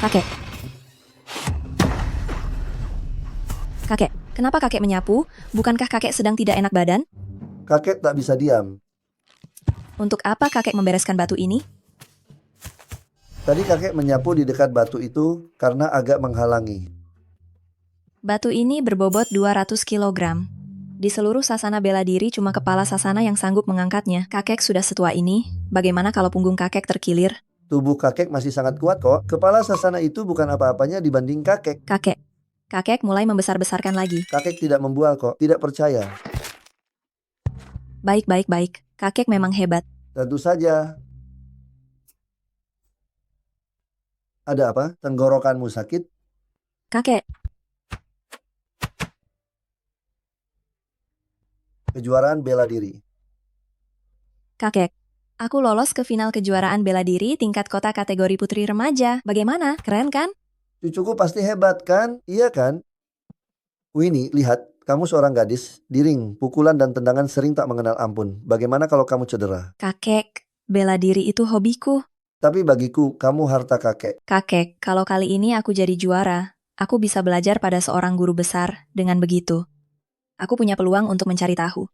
Kakek. Kakek, kenapa kakek menyapu? Bukankah kakek sedang tidak enak badan? Kakek tak bisa diam. Untuk apa kakek membereskan batu ini? Tadi kakek menyapu di dekat batu itu karena agak menghalangi. Batu ini berbobot 200 kg. Di seluruh sasana bela diri cuma kepala sasana yang sanggup mengangkatnya. Kakek sudah setua ini, bagaimana kalau punggung kakek terkilir? Tubuh kakek masih sangat kuat kok. Kepala sasana itu bukan apa-apanya dibanding kakek. Kakek mulai membesar-besarkan lagi. Kakek tidak membual kok, tidak percaya. Baik. Kakek memang hebat. Tentu saja. Ada apa? Tenggorokanmu sakit? Kakek, Kejuaraan bela diri. kakek. Aku lolos ke final kejuaraan bela diri tingkat kota kategori putri remaja. Bagaimana? Keren kan? Cucuku pasti hebat kan? Iya kan? Winnie, lihat. Kamu seorang gadis. Di ring, pukulan dan tendangan sering tak mengenal ampun. Bagaimana kalau kamu cedera? Kakek, bela diri itu hobiku. Tapi bagiku, kamu harta kakek. Kakek, kalau kali ini aku jadi juara, aku bisa belajar pada seorang guru besar. Dengan begitu, aku punya peluang untuk mencari tahu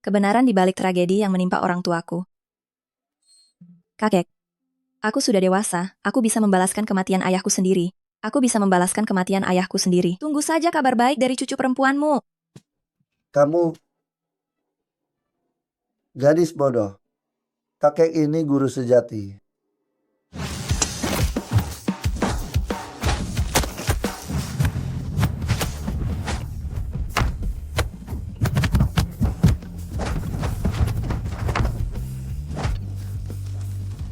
kebenaran di balik tragedi yang menimpa orang tuaku. Kakek, aku sudah dewasa, aku bisa membalaskan kematian ayahku sendiri. Aku bisa membalaskan kematian ayahku sendiri. Tunggu saja kabar baik dari cucu perempuanmu. Kamu gadis bodoh. Kakek ini guru sejati.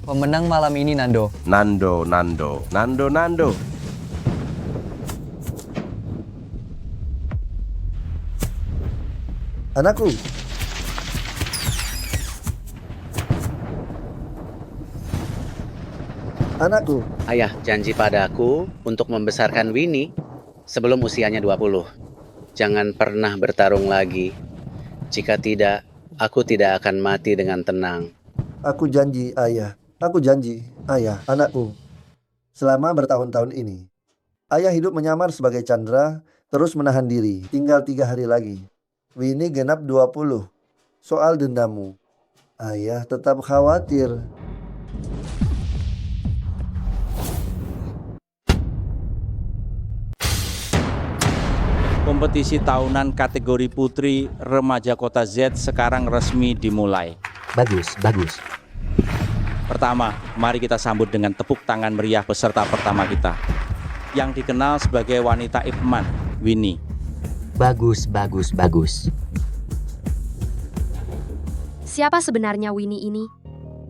Pemenang malam ini Nando. Nando. Anakku, anakku, Ayah janji padaku untuk membesarkan Winnie sebelum usianya 20. Jangan pernah bertarung lagi. Jika tidak, aku tidak akan mati dengan tenang. aku janji ayah. Aku janji ayah, anakku. Selama bertahun-tahun ini, ayah hidup menyamar sebagai Chandra, terus menahan diri. Tinggal 3 hari lagi. Winnie genap 20. Soal dendammu, ayah tetap khawatir. Kompetisi tahunan kategori putri remaja Kota Z sekarang resmi dimulai. Bagus. Pertama, mari kita sambut dengan tepuk tangan meriah peserta pertama kita, yang dikenal sebagai wanita Ip Man, Winnie. Bagus. Siapa sebenarnya Winnie ini?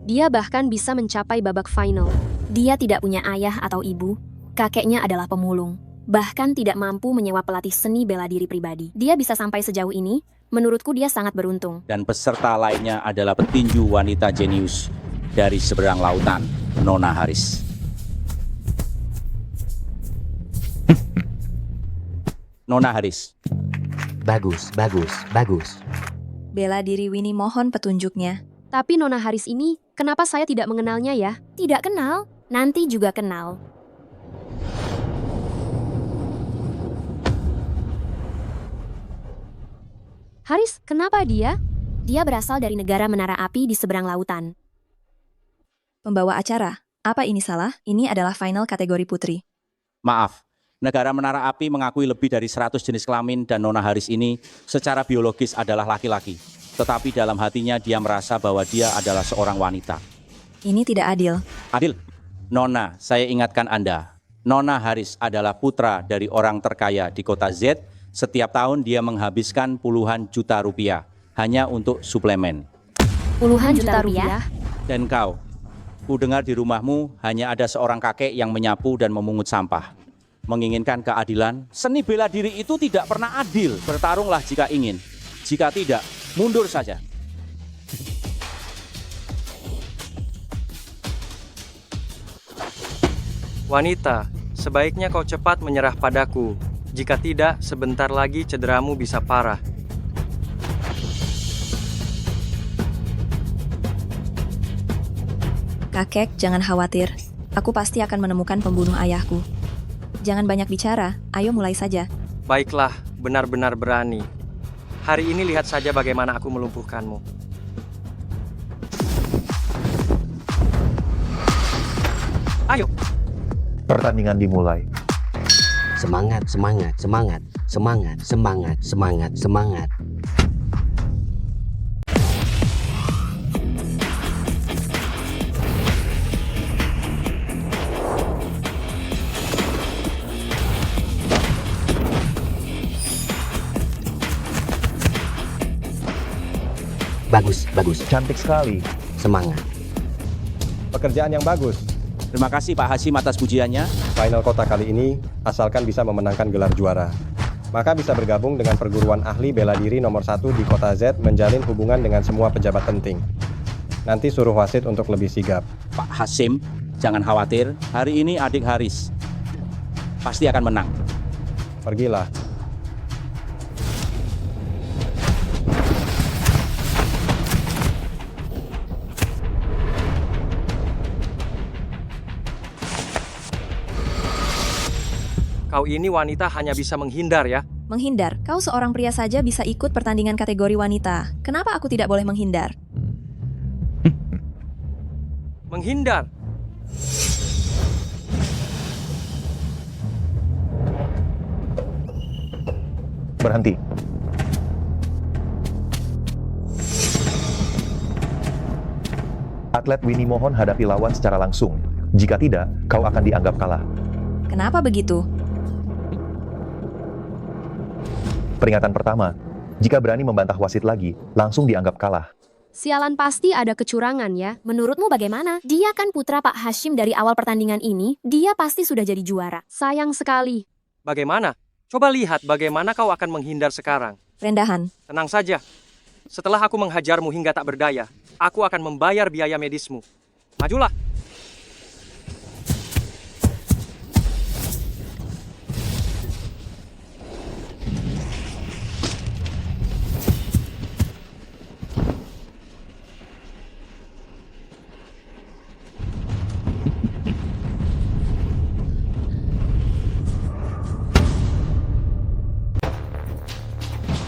Dia bahkan bisa mencapai babak final. Dia tidak punya ayah atau ibu. Kakeknya adalah pemulung. Bahkan tidak mampu menyewa pelatih seni bela diri pribadi. Dia bisa sampai sejauh ini. Menurutku dia sangat beruntung. Dan peserta lainnya adalah petinju wanita jenius dari seberang lautan, Nona Haris. Nona Haris. Bagus. Bela diri Winnie mohon petunjuknya. Tapi Nona Haris ini, kenapa saya tidak mengenalnya ya? Tidak kenal, nanti juga kenal. Haris, kenapa dia? Dia berasal dari negara menara api di seberang lautan. Pembawa acara, apa ini salah? Ini adalah final kategori putri. Maaf, negara menara api mengakui lebih dari 100 jenis kelamin dan Nona Haris ini secara biologis adalah laki-laki. Tetapi dalam hatinya dia merasa bahwa dia adalah seorang wanita. Ini tidak adil. Adil, Nona, saya ingatkan Anda. Nona Haris adalah putra dari orang terkaya di Kota Z. Setiap tahun dia menghabiskan puluhan juta rupiah hanya untuk suplemen. Puluhan juta rupiah? Dan kau, ku dengar di rumahmu hanya ada seorang kakek yang menyapu dan memungut sampah. Menginginkan keadilan, seni bela diri itu tidak pernah adil. Bertarunglah jika ingin. Jika tidak, mundur saja. Wanita, sebaiknya kau cepat menyerah padaku. Jika tidak, sebentar lagi cederamu bisa parah. Kakek, jangan khawatir. Aku pasti akan menemukan pembunuh ayahku. Jangan banyak bicara, ayo mulai saja. Baiklah, benar-benar berani. Hari ini lihat saja bagaimana aku melumpuhkanmu. Ayo, Pertandingan dimulai. Semangat, semangat, semangat, semangat, semangat, semangat, semangat. Bagus, bagus. Cantik sekali. Semangat. Pekerjaan yang bagus. Terima kasih Pak Hasim atas pujiannya. Final kota kali ini, asalkan bisa memenangkan gelar juara. Maka bisa bergabung dengan perguruan ahli bela diri nomor 1 di kota Z, menjalin hubungan dengan semua pejabat penting. Nanti suruh wasit untuk lebih sigap. Pak Hasim, jangan khawatir. Hari ini adik Haris pasti akan menang. Pergilah. kau ini wanita hanya bisa menghindar ya. Menghindar? Kau seorang pria saja bisa ikut pertandingan kategori wanita. Kenapa aku tidak boleh menghindar? Menghindar? Berhenti. Atlet Winnie mohon hadapi lawan secara langsung. Jika tidak, kau akan dianggap kalah. Kenapa begitu? Peringatan pertama, jika berani membantah wasit lagi, langsung dianggap kalah. Sialan, pasti ada kecurangan ya. Menurutmu bagaimana? Dia kan putra Pak Hashim dari awal pertandingan ini. Dia pasti sudah jadi juara. Sayang sekali. Bagaimana? Coba lihat bagaimana kau akan menghindar sekarang. Rendahan. Tenang saja. Setelah aku menghajarmu hingga tak berdaya, aku akan membayar biaya medismu. Majulah.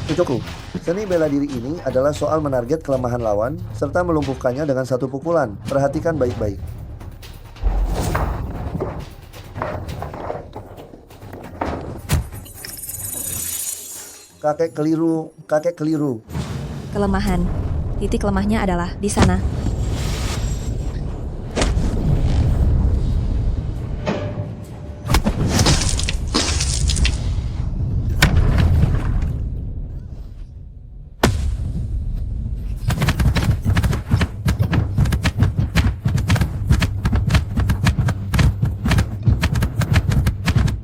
Cucuku, seni bela diri ini adalah soal menarget kelemahan lawan serta melumpuhkannya dengan satu pukulan. Perhatikan baik-baik. Kakek keliru, kakek keliru. Kelemahan. Titik lemahnya adalah di sana.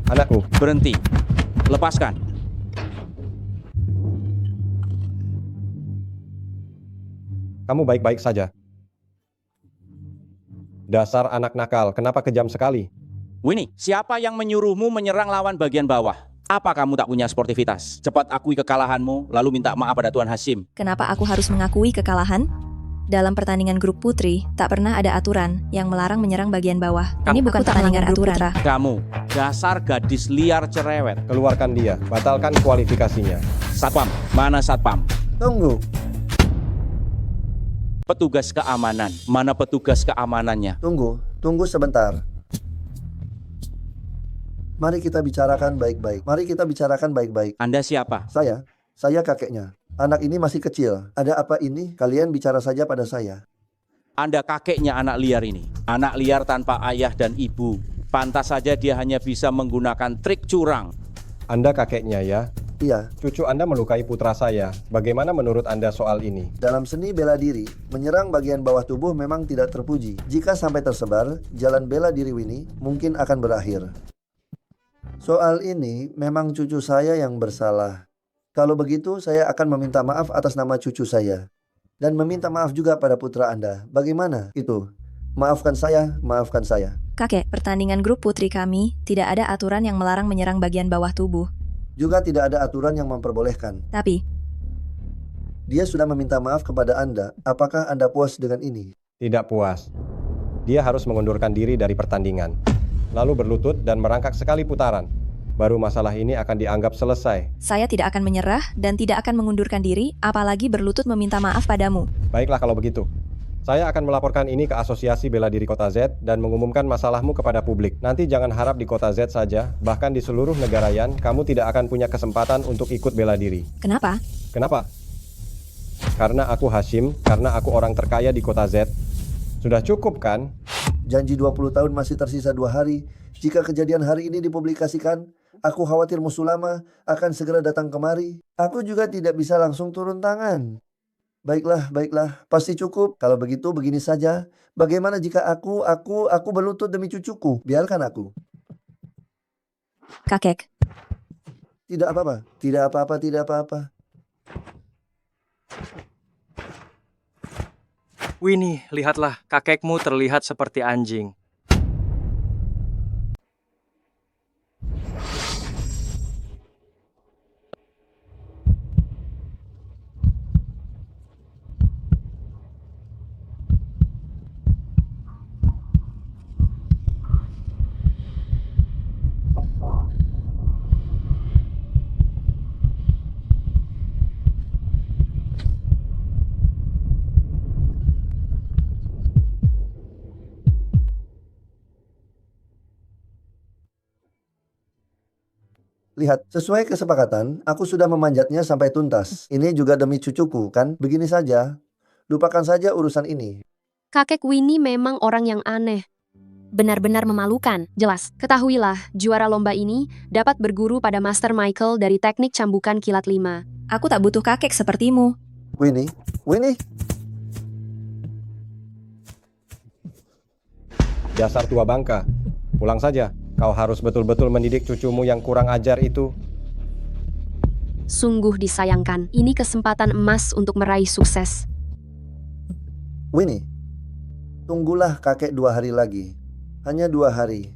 Anakku, Berhenti. Lepaskan. kamu baik-baik saja. Dasar anak nakal, kenapa kejam sekali? Winnie, siapa yang menyuruhmu menyerang lawan bagian bawah? Apa kamu tak punya sportivitas? Cepat akui kekalahanmu, lalu minta maaf pada Tuan Hasim. Kenapa aku harus mengakui kekalahan? Dalam pertandingan grup putri, tak pernah ada aturan yang melarang menyerang bagian bawah. Ini bukan pertandingan aturan. Kamu, dasar gadis liar cerewet. Keluarkan dia, batalkan kualifikasinya. Satpam, mana Satpam? Tunggu, Petugas keamanan, mana petugas keamanannya? tunggu sebentar. Mari kita bicarakan baik-baik. Mari kita bicarakan baik-baik. Anda siapa? Saya kakeknya. Anak ini masih kecil. Ada apa ini? Kalian bicara saja pada saya. Anda kakeknya anak liar ini. Anak liar tanpa ayah dan ibu. Pantas saja dia hanya bisa menggunakan trik curang. Anda kakeknya ya? Iya, Cucu Anda melukai putra saya. Bagaimana menurut Anda soal ini? dalam seni bela diri, menyerang bagian bawah tubuh memang tidak terpuji. Jika sampai tersebar, jalan bela diri Winnie mungkin akan berakhir. Soal ini memang cucu saya yang bersalah. Kalau begitu, saya akan meminta maaf atas nama cucu saya. Dan meminta maaf juga pada putra Anda. Bagaimana itu? Maafkan saya, maafkan saya. Kakek, pertandingan grup putri kami, tidak ada aturan yang melarang menyerang bagian bawah tubuh. Juga tidak ada aturan yang memperbolehkan. Tapi, Dia sudah meminta maaf kepada Anda. Apakah Anda puas dengan ini? Tidak puas. Dia harus mengundurkan diri dari pertandingan, lalu berlutut dan merangkak sekali putaran. Baru masalah ini akan dianggap selesai. Saya tidak akan menyerah dan tidak akan mengundurkan diri, apalagi berlutut meminta maaf padamu. Baiklah kalau begitu. Saya akan melaporkan ini ke Asosiasi Bela Diri Kota Z dan mengumumkan masalahmu kepada publik. Nanti jangan harap di Kota Z saja, bahkan di seluruh negara Yan, kamu tidak akan punya kesempatan untuk ikut bela diri. Kenapa? Kenapa? Karena aku Hashim, karena aku orang terkaya di Kota Z. Sudah cukup kan? Janji 20 tahun masih tersisa 2 hari. Jika kejadian hari ini dipublikasikan, aku khawatir musuh lama akan segera datang kemari. Aku juga tidak bisa langsung turun tangan. Baiklah, pasti cukup. Kalau begitu begini saja. Bagaimana jika aku berlutut demi cucuku? Biarkan aku. Kakek. Tidak apa-apa. Winnie, lihatlah, kakekmu terlihat seperti anjing. Lihat, sesuai kesepakatan, aku sudah memanjatnya sampai tuntas. Ini juga demi cucuku, kan? Begini saja. Lupakan saja urusan ini. Kakek Winnie memang orang yang aneh. Benar-benar memalukan. Jelas, ketahuilah, juara lomba ini dapat berguru pada Master Michael dari teknik cambukan kilat 5. Aku tak butuh kakek sepertimu. Winnie. Dasar tua bangka. Pulang saja. Kau harus betul-betul mendidik cucumu yang kurang ajar itu. Sungguh disayangkan, ini kesempatan emas untuk meraih sukses. Winnie, tunggulah kakek 2 hari lagi. Hanya 2 hari.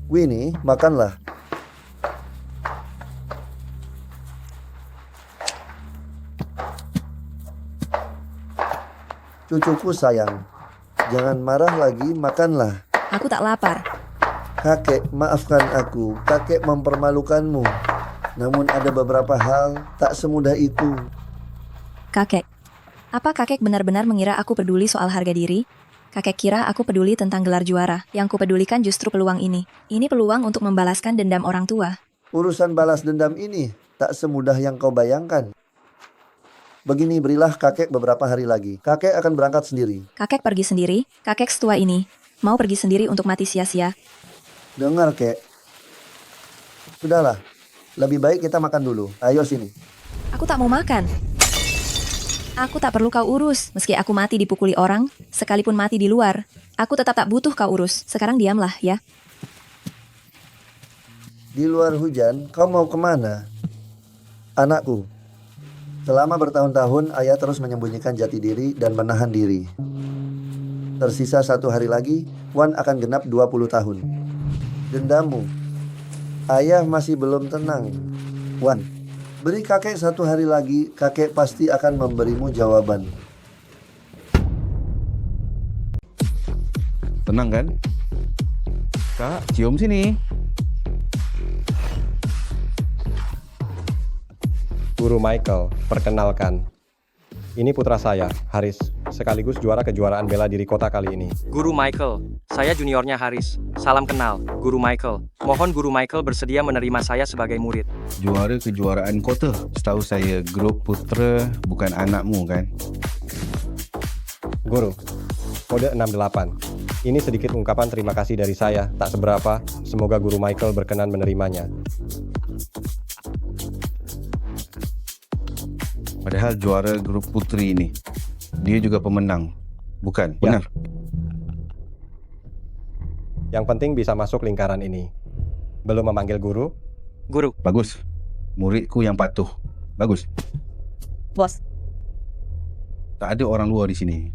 Winnie, makanlah. Cucuku sayang. Jangan marah lagi, makanlah. Aku tak lapar. Kakek, maafkan aku. Kakek mempermalukanmu. Namun ada beberapa hal tak semudah itu. Kakek. Apa kakek benar-benar mengira aku peduli soal harga diri? Kakek kira aku peduli tentang gelar juara. Yang kupedulikan justru peluang ini. Ini peluang untuk membalaskan dendam orang tua. Urusan balas dendam ini tak semudah yang kau bayangkan. Begini, berilah kakek beberapa hari lagi. Kakek akan berangkat sendiri. Kakek pergi sendiri? Kakek setua ini mau pergi sendiri untuk mati sia-sia? Dengar, kek. Sudahlah. Lebih baik kita makan dulu. Ayo sini. Aku tak mau makan. Aku tak perlu kau urus. Meski aku mati dipukuli orang, sekalipun mati di luar, aku tetap tak butuh kau urus. Sekarang diamlah, ya. Di luar hujan, kau mau kemana? Anakku. Selama bertahun-tahun, ayah terus menyembunyikan jati diri dan menahan diri. Tersisa 1 hari lagi, Wan akan genap 20 tahun. Dendammu. Ayah masih belum tenang. Wan, beri kakek 1 hari lagi, kakek pasti akan memberimu jawaban. Tenang kan? Kak, cium sini. Guru Michael, perkenalkan. Ini putra saya, Haris, sekaligus juara kejuaraan bela diri kota kali ini. Guru Michael, saya juniornya Haris. Salam kenal, Guru Michael. Mohon Guru Michael bersedia menerima saya sebagai murid. Juara kejuaraan kota. Setahu saya, grup putra bukan anakmu kan? Guru, kode 68. Ini sedikit ungkapan terima kasih dari saya, tak seberapa. Semoga Guru Michael berkenan menerimanya. Padahal juara grup putri ini, dia juga pemenang. Bukan, Ya. benar? Yang penting bisa masuk lingkaran ini. Belum memanggil guru? Guru. Bagus. Muridku yang patuh. Bagus. Bos. Tak ada orang luar di sini.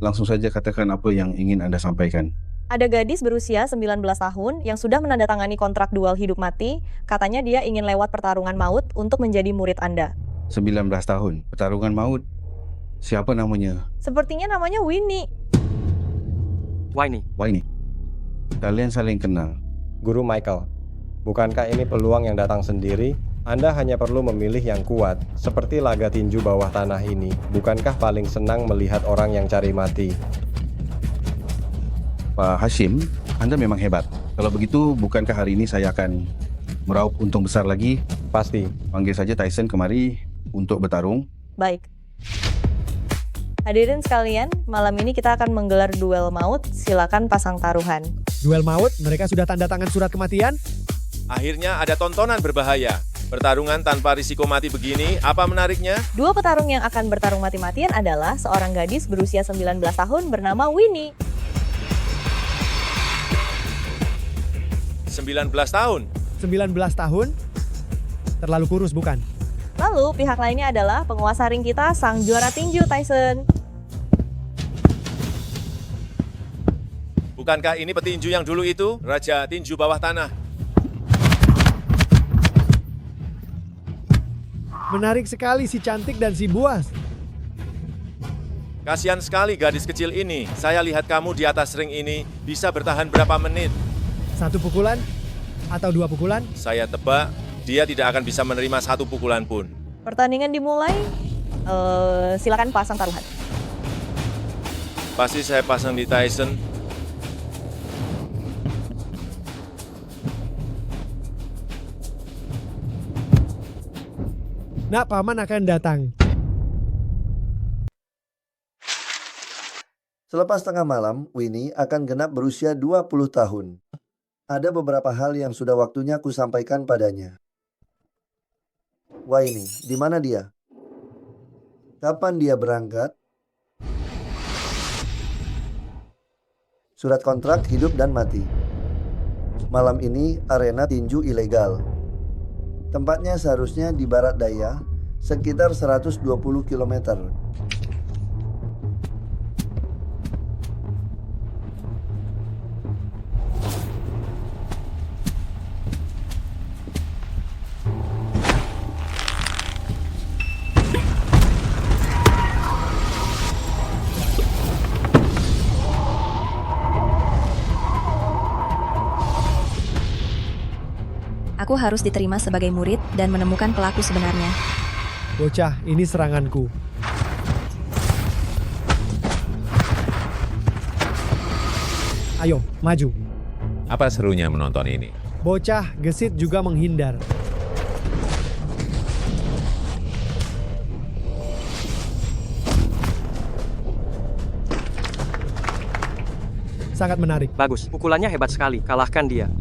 Langsung saja katakan apa yang ingin Anda sampaikan. Ada gadis berusia 19 tahun yang sudah menandatangani kontrak duel hidup mati. Katanya dia ingin lewat pertarungan maut untuk menjadi murid Anda. 19 tahun, pertarungan maut. Siapa namanya? Sepertinya namanya Winnie. Winnie. Winnie. Kalian saling kenal. Guru Michael, bukankah ini peluang yang datang sendiri? Anda hanya perlu memilih yang kuat, seperti laga tinju bawah tanah ini. Bukankah paling senang melihat orang yang cari mati? Pak Hashim, Anda memang hebat. Kalau begitu, bukankah hari ini saya akan meraup untung besar lagi? Pasti. Panggil saja Tyson kemari untuk bertarung. Baik. Hadirin sekalian, malam ini kita akan menggelar duel maut. Silakan pasang taruhan. Duel maut, mereka sudah tanda tangan surat kematian? Akhirnya ada tontonan berbahaya. Pertarungan tanpa risiko mati begini, apa menariknya? Dua petarung yang akan bertarung mati-matian adalah seorang gadis berusia 19 tahun bernama Winnie. 19 tahun. 19 tahun? Terlalu kurus bukan? Lalu pihak lainnya adalah penguasa ring kita, sang juara tinju Tyson. Bukankah ini petinju yang dulu itu? Raja tinju bawah tanah. Menarik sekali si cantik dan si buas. Kasihan sekali gadis kecil ini. Saya lihat kamu di atas ring ini bisa bertahan berapa menit. 1 pukulan? Atau 2 pukulan? Saya tebak, dia tidak akan bisa menerima 1 pukulan pun. Pertandingan dimulai. Silakan pasang taruhan. Pasti saya pasang di Tyson. Nak, paman akan datang. Selepas tengah malam, Winnie akan genap berusia 20 tahun. Ada beberapa hal yang sudah waktunya ku sampaikan padanya. Winnie, di mana dia? Kapan dia berangkat? Surat kontrak hidup dan mati. Malam ini arena tinju ilegal. Tempatnya seharusnya di barat daya, sekitar 120 km. Aku harus diterima sebagai murid dan menemukan pelaku sebenarnya. Bocah, ini seranganku. Ayo, maju. Apa serunya menonton ini? Bocah, gesit juga menghindar. Sangat menarik. Bagus, pukulannya hebat sekali. Kalahkan dia.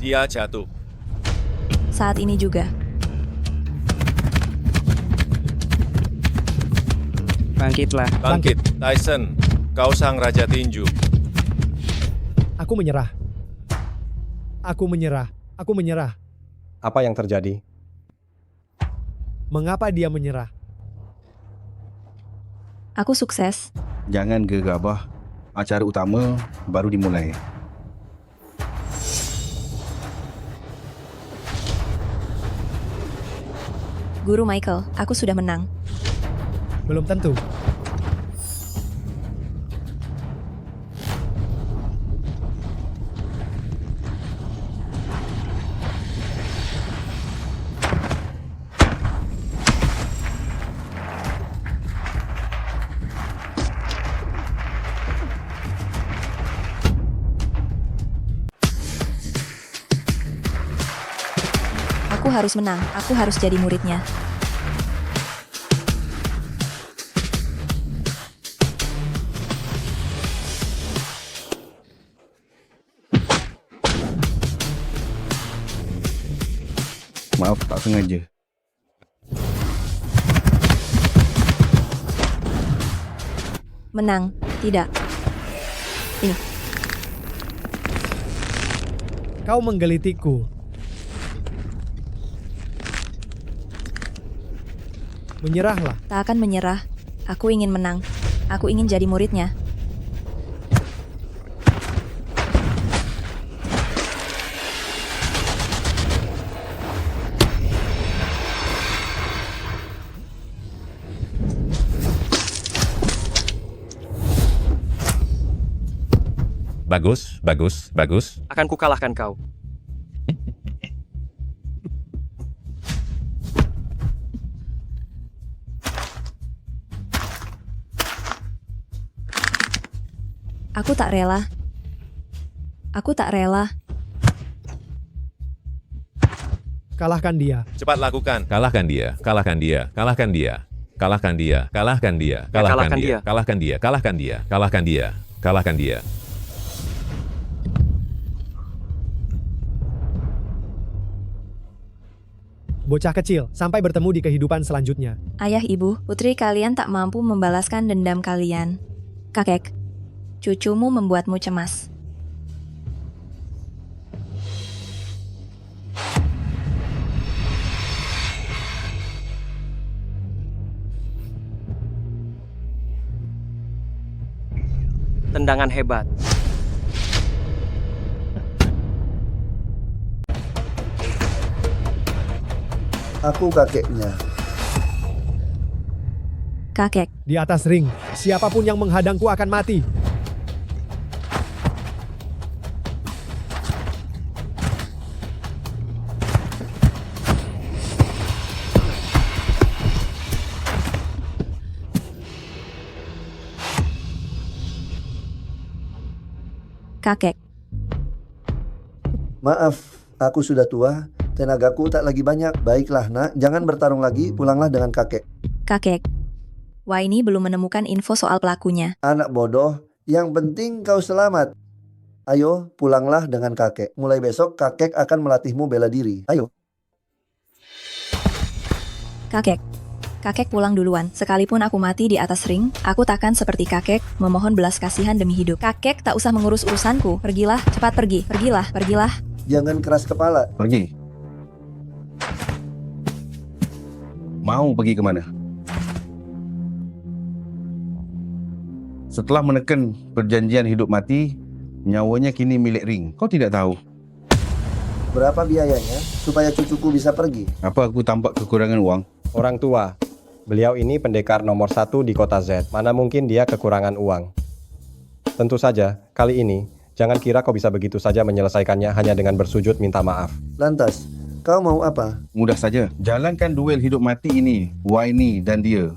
Dia jatuh. Saat ini juga. Bangkitlah. Bangkit, Tyson. Kau sang raja tinju. Aku menyerah. Aku menyerah. Aku menyerah. Apa yang terjadi? Mengapa dia menyerah? Aku sukses. Jangan gegabah. Acara utama baru dimulai. Guru Michael, aku sudah menang. Belum tentu. Aku harus menang, aku harus jadi muridnya. Maaf, tak sengaja. Menang, tidak. Ini. Kau menggelitiku. Menyerahlah. Tak akan menyerah. Aku ingin menang. Aku ingin jadi muridnya. Bagus, bagus, bagus. Akan kukalahkan kau. Aku tak rela. Aku tak rela. Kalahkan dia. Cepat lakukan. Kalahkan dia, kalahkan dia, kalahkan dia. Kalahkan dia, kalahkan dia, kalahkan dia, kalahkan dia, kalahkan dia, kalahkan dia, kalahkan dia. Bocah kecil, sampai bertemu di kehidupan selanjutnya. Ayah, ibu, putri kalian tak mampu membalaskan dendam kalian. Kakek, cucumu membuatmu cemas. Tendangan hebat. Aku kakeknya. Kakek, Di atas ring, siapapun yang menghadangku akan mati. kakek. Maaf, aku sudah tua. Tenagaku tak lagi banyak. Baiklah nak, jangan bertarung lagi. Pulanglah dengan kakek. Kakek. Waini belum menemukan info soal pelakunya. Anak bodoh, yang penting kau selamat. Ayo, pulanglah dengan kakek. Mulai besok kakek akan melatihmu bela diri. Ayo. Kakek. Kakek pulang duluan. Sekalipun aku mati di atas ring, aku takkan seperti kakek, memohon belas kasihan demi hidup. Kakek tak usah mengurus urusanku. Pergilah, cepat pergi. Pergilah, pergilah. Jangan keras kepala. Pergi. Mau pergi ke mana? Setelah menekan perjanjian hidup mati, nyawanya kini milik ring. Kau tidak tahu? Berapa biayanya supaya cucuku bisa pergi? Apa aku tampak kekurangan uang? Orang tua, beliau ini pendekar nomor 1 di kota Z. Mana mungkin dia kekurangan uang? Tentu saja, kali ini, jangan kira kau bisa begitu saja menyelesaikannya hanya dengan bersujud minta maaf. Lantas, kau mau apa? Mudah saja. Jalankan duel hidup mati ini, Waini dan dia.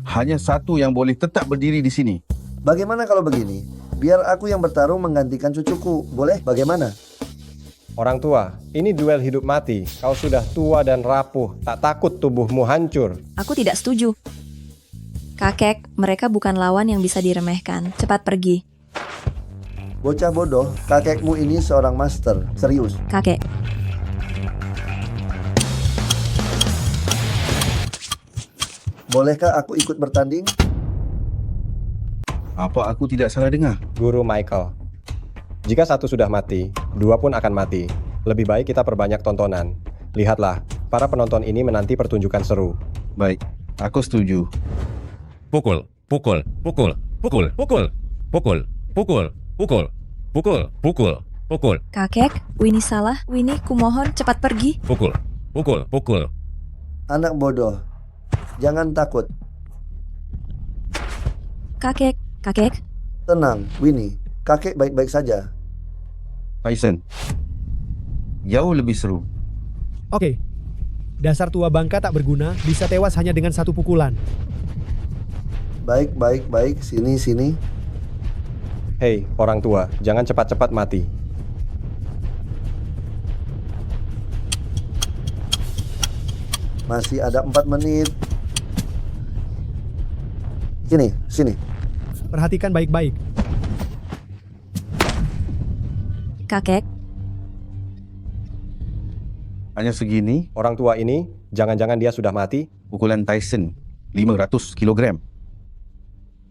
Hanya satu yang boleh tetap berdiri di sini. Bagaimana kalau begini? Biar aku yang bertarung menggantikan cucuku. Boleh? Bagaimana? Orang tua, ini duel hidup mati. Kau sudah tua dan rapuh, tak takut tubuhmu hancur. Aku tidak setuju. Kakek, mereka bukan lawan yang bisa diremehkan. Cepat pergi. Bocah bodoh, kakekmu ini seorang master. Serius. Kakek. Bolehkah aku ikut bertanding? Apa aku tidak salah dengar? Guru Michael, jika satu sudah mati, dua pun akan mati. Lebih baik kita perbanyak tontonan. Lihatlah, para penonton ini menanti pertunjukan seru. Baik, aku setuju. Pukul, pukul, pukul, pukul, pukul, pukul, pukul, pukul, pukul, pukul, pukul. Kakek, Winnie salah. Winnie, kumohon cepat pergi. Pukul, pukul, pukul. Anak bodoh, jangan takut. Kakek, kakek. Tenang, Winnie. Kakek baik-baik saja. Tyson, jauh lebih seru. Oke. Dasar tua bangka tak berguna, bisa tewas hanya dengan satu pukulan. Baik, baik, baik. Sini, sini. Hei, orang tua, jangan cepat-cepat mati. Masih ada 4 menit. Sini, sini. Perhatikan baik-baik. Kakek. Hanya segini? Orang tua ini, jangan-jangan dia sudah mati? Pukulan Tyson, 500 kg.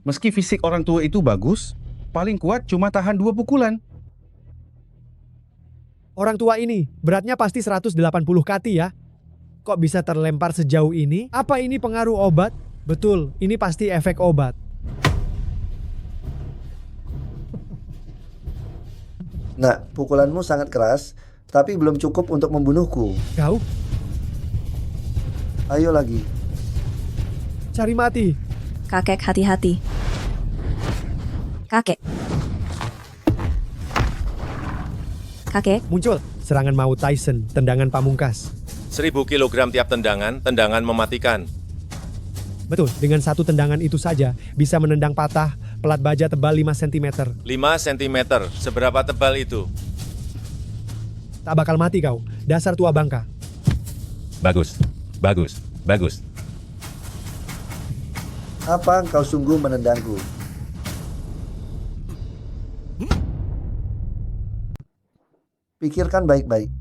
Meski fisik orang tua itu bagus, paling kuat cuma tahan 2 pukulan. Orang tua ini, beratnya pasti 180 kati ya. kok bisa terlempar sejauh ini? Apa ini pengaruh obat? Betul, ini pasti efek obat. Nak, pukulanmu sangat keras, tapi belum cukup untuk membunuhku. Kau? Ayo lagi. Cari mati. Kakek, hati-hati. Kakek. Kakek. Muncul. Serangan maut Tyson, tendangan pamungkas. 1000 kg tiap tendangan, tendangan mematikan. Betul, dengan satu tendangan itu saja bisa menendang patah pelat baja tebal 5 cm. 5 cm, seberapa tebal itu? Tak bakal mati kau, dasar tua bangka. Bagus, bagus, bagus. Apa engkau sungguh menendangku? Pikirkan baik-baik.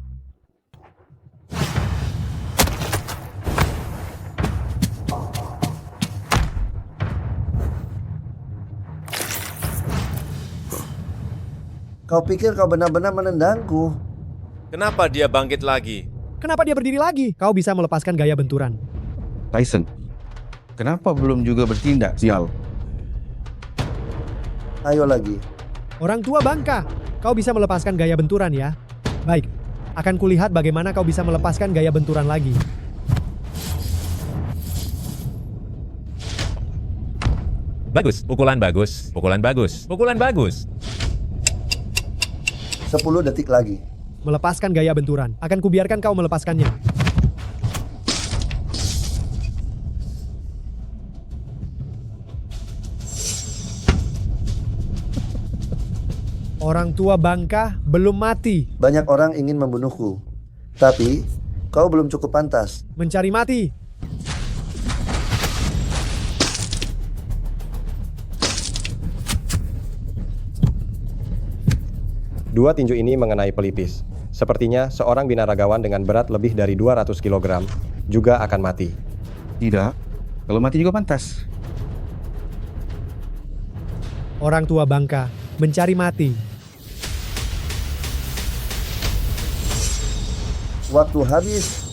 Kau pikir kau benar-benar menendangku? Kenapa dia bangkit lagi? Kenapa dia berdiri lagi? Kau bisa melepaskan gaya benturan. Tyson, kenapa belum juga bertindak, sial? Ayo lagi. Orang tua bangka, kau bisa melepaskan gaya benturan ya? Baik, akan kulihat bagaimana kau bisa melepaskan gaya benturan lagi. Bagus, pukulan bagus, pukulan bagus, pukulan bagus. 10 detik lagi. Melepaskan gaya benturan. Akan kubiarkan kau melepaskannya. Orang tua bangka belum mati. Banyak orang ingin membunuhku. Tapi, kau belum cukup pantas. Mencari mati. Dua tinju ini mengenai pelipis. Sepertinya seorang binaragawan dengan berat lebih dari 200 kg juga akan mati. Tidak, kalau mati juga pantas. Orang tua bangka mencari mati. Waktu habis.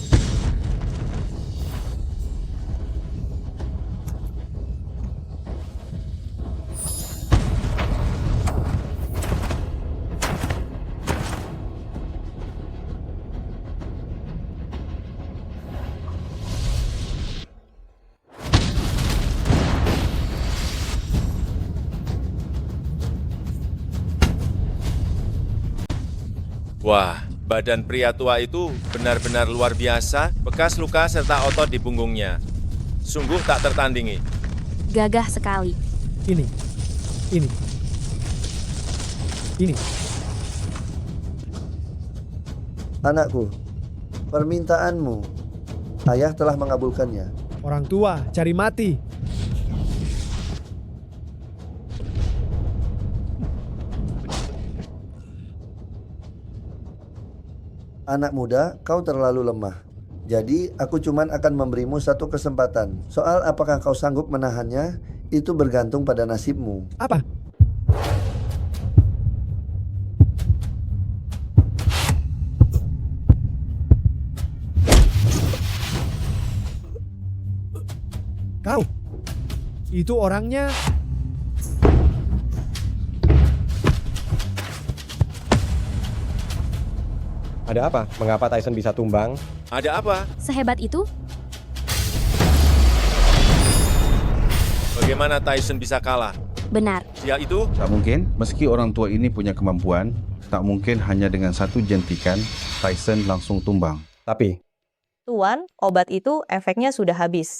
Wah, badan pria tua itu benar-benar luar biasa, bekas luka serta otot di punggungnya. Sungguh tak tertandingi. Gagah sekali. Ini. Anakku, permintaanmu. Ayah telah mengabulkannya. Orang tua cari mati. Anak muda, kau terlalu lemah. Jadi, aku cuman akan memberimu satu kesempatan. Soal apakah kau sanggup menahannya, itu bergantung pada nasibmu. Apa? Kau? Itu orangnya... Ada apa? Mengapa Tyson bisa tumbang? Ada apa? Sehebat itu? Bagaimana Tyson bisa kalah? Benar. Dia itu? Tak mungkin, meski orang tua ini punya kemampuan, tak mungkin hanya dengan satu jentikan, Tyson langsung tumbang. Tapi, Tuan, obat itu efeknya sudah habis.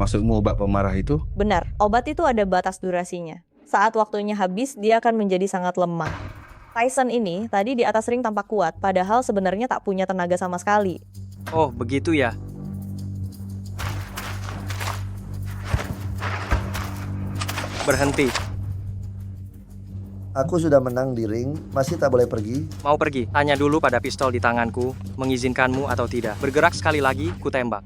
Maksudmu obat pemarah itu? Benar, obat itu ada batas durasinya. Saat waktunya habis, dia akan menjadi sangat lemah. Tyson ini tadi di atas ring tampak kuat, padahal sebenarnya tak punya tenaga sama sekali. Oh, begitu ya. Berhenti. Aku sudah menang di ring, masih tak boleh pergi. Mau pergi? Tanya dulu pada pistol di tanganku, mengizinkanmu atau tidak. Bergerak sekali lagi, ku tembak.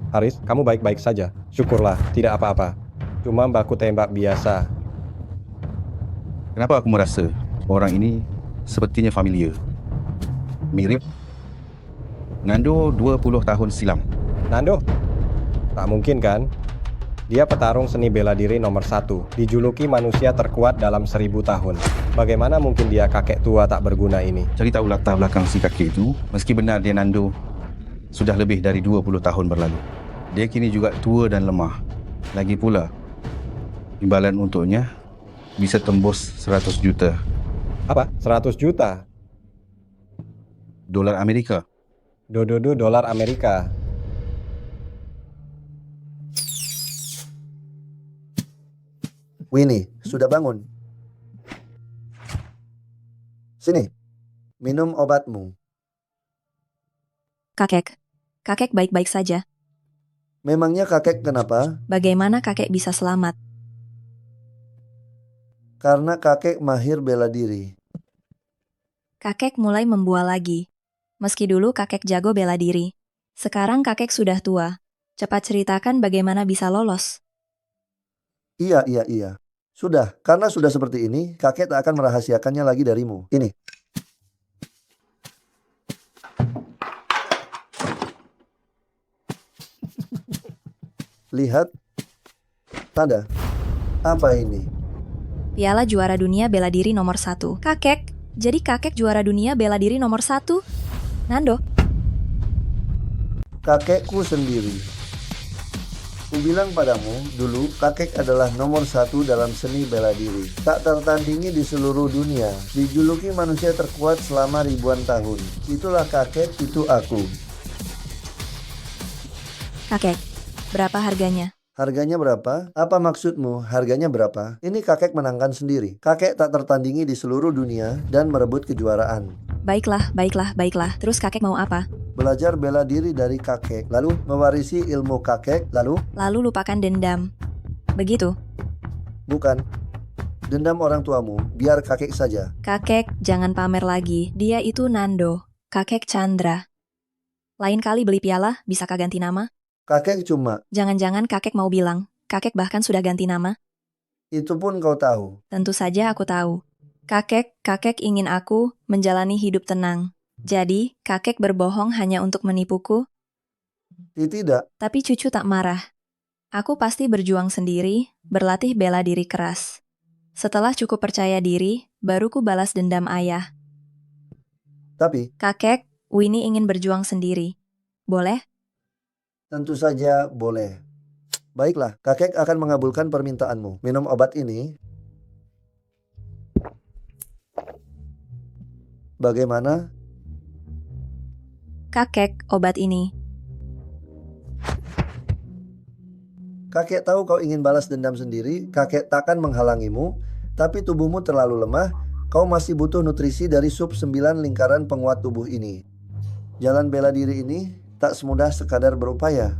Haris, kamu baik-baik saja. Syukurlah, tidak apa-apa. Cuma baku tembak biasa. Kenapa aku merasa orang ini sepertinya familiar? Mirip Nando 20 tahun silam. Nando? Tak mungkin kan? Dia petarung seni bela diri nomor 1, dijuluki manusia terkuat dalam 1000 tahun. Bagaimana mungkin dia kakek tua tak berguna ini? Cari tahu latar belakang si kakek itu, meski benar dia Nando sudah lebih dari 20 tahun berlalu. Dia kini juga tua dan lemah. Lagi pula, imbalan untuknya bisa tembus 100 juta. Apa? 100 juta? Dolar Amerika. Dolar Amerika. Winnie, sudah bangun? Sini, minum obatmu. Kakek baik-baik saja. Memangnya kakek kenapa? Bagaimana kakek bisa selamat? Karena kakek mahir bela diri. Kakek mulai membual lagi. Meski dulu kakek jago bela diri. Sekarang kakek sudah tua. Cepat ceritakan bagaimana bisa lolos. Iya. Sudah, karena sudah seperti ini, kakek tak akan merahasiakannya lagi darimu. Ini. Lihat. Tanda. Apa ini? Piala juara dunia bela diri nomor 1. Kakek, jadi kakek juara dunia bela diri nomor 1? Nando? Kakekku sendiri. Kubilang padamu, dulu kakek adalah nomor 1 dalam seni bela diri. Tak tertandingi di seluruh dunia. Dijuluki manusia terkuat selama ribuan tahun. Itulah kakek, itu aku. Kakek, berapa harganya? Harganya berapa? Apa maksudmu? Harganya berapa? Ini kakek menangkan sendiri. Kakek tak tertandingi di seluruh dunia dan merebut kejuaraan. Baiklah. Terus kakek mau apa? Belajar bela diri dari kakek, lalu mewarisi ilmu kakek, lalu lupakan dendam. Begitu? Bukan. Dendam orang tuamu, biar kakek saja. Kakek, jangan pamer lagi. Dia itu Nando, kakek Chandra. Lain kali beli piala, bisakah ganti nama? Kakek cuma. Jangan-jangan kakek mau bilang, kakek bahkan sudah ganti nama? Itu pun kau tahu. Tentu saja aku tahu. Kakek ingin aku menjalani hidup tenang. Jadi, kakek berbohong hanya untuk menipuku? Tidak. Tapi cucu tak marah. Aku pasti berjuang sendiri, berlatih bela diri keras. Setelah cukup percaya diri, baru ku balas dendam ayah. Tapi, kakek, Winnie ingin berjuang sendiri. Boleh? Tentu saja boleh. Baiklah, kakek akan mengabulkan permintaanmu. Minum obat ini. Bagaimana? Kakek, obat ini. Kakek tahu kau ingin balas dendam sendiri, kakek takkan menghalangimu, tapi tubuhmu terlalu lemah, kau masih butuh nutrisi dari sup 9 lingkaran penguat tubuh ini. Jalan bela diri ini tak semudah sekadar berupaya.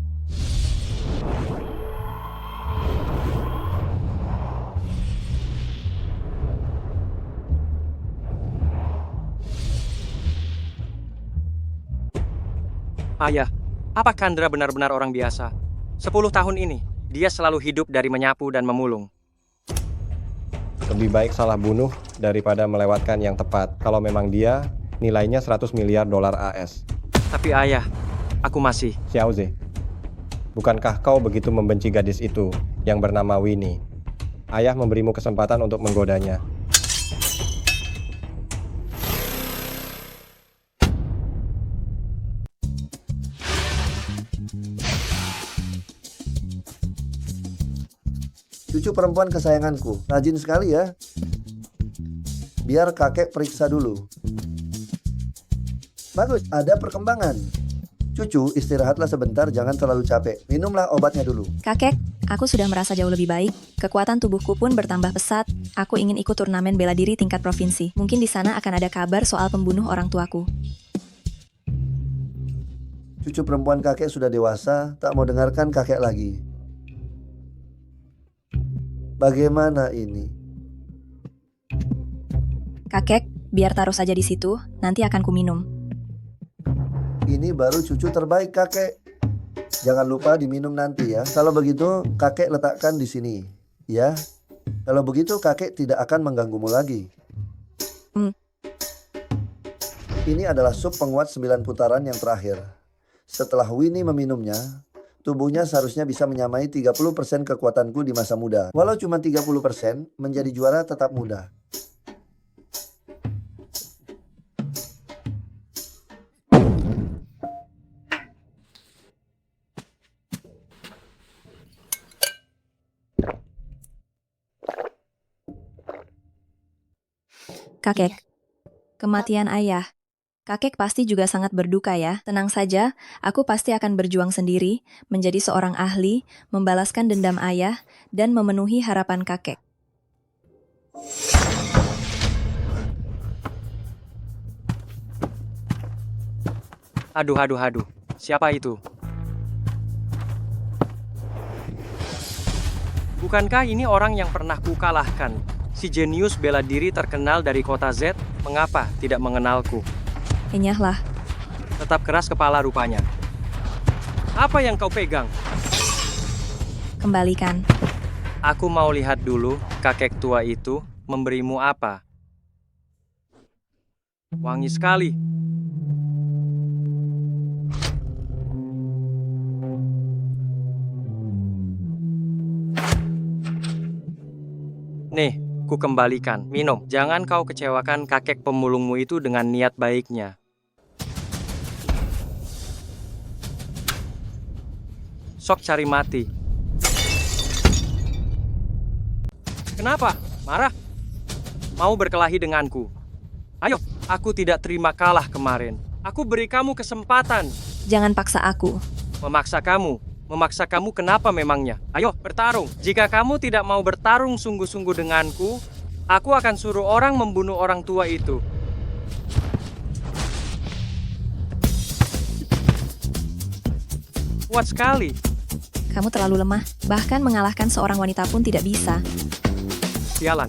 Ayah, apa Chandra benar-benar orang biasa? 10 tahun ini, dia selalu hidup dari menyapu dan memulung. Lebih baik salah bunuh daripada melewatkan yang tepat. Kalau memang dia, nilainya 100 miliar dolar AS. Tapi ayah, aku masih... Xiaozi, bukankah kau begitu membenci gadis itu yang bernama Winnie? Ayah memberimu kesempatan untuk menggodanya. Cucu perempuan kesayanganku, rajin sekali ya. Biar kakek periksa dulu. Bagus, ada perkembangan. Cucu, istirahatlah sebentar, jangan terlalu capek. Minumlah obatnya dulu. Kakek, aku sudah merasa jauh lebih baik. Kekuatan tubuhku pun bertambah pesat. Aku ingin ikut turnamen bela diri tingkat provinsi. Mungkin di sana akan ada kabar soal pembunuh orang tuaku. Cucu perempuan kakek sudah dewasa, tak mau dengarkan kakek lagi. Bagaimana ini? Kakek, biar taruh saja di situ, nanti akan kuminum. Ini baru cucu terbaik kakek. Jangan lupa diminum nanti ya. Kalau begitu, kakek letakkan di sini. Ya. Kalau begitu, kakek tidak akan mengganggumu lagi. Ini adalah sup penguat 9 putaran yang terakhir. Setelah Winnie meminumnya, tubuhnya seharusnya bisa menyamai 30% kekuatanku di masa muda. Walau cuma 30%, menjadi juara tetap mudah. Kakek, kematian ayah. Kakek pasti juga sangat berduka ya. Tenang saja, aku pasti akan berjuang sendiri, menjadi seorang ahli, membalaskan dendam ayah, dan memenuhi harapan kakek. Aduh. Siapa itu? Bukankah ini orang yang pernah kukalahkan? Si jenius bela diri terkenal dari kota Z, mengapa tidak mengenalku? Enyahlah. Tetap keras kepala rupanya. Apa yang kau pegang? Kembalikan. Aku mau lihat dulu kakek tua itu memberimu apa. Wangi sekali. Nih, ku kembalikan. Minum. Jangan kau kecewakan kakek pemulungmu itu dengan niat baiknya. Sok cari mati. Kenapa? Marah? Mau berkelahi denganku? Ayo, aku tidak terima kalah kemarin. Aku beri kamu kesempatan. Jangan paksa aku. Memaksa kamu kenapa memangnya? Ayo, bertarung. Jika kamu tidak mau bertarung sungguh-sungguh denganku, aku akan suruh orang membunuh orang tua itu. Kuat sekali. Kamu terlalu lemah, bahkan mengalahkan seorang wanita pun tidak bisa. Sialan.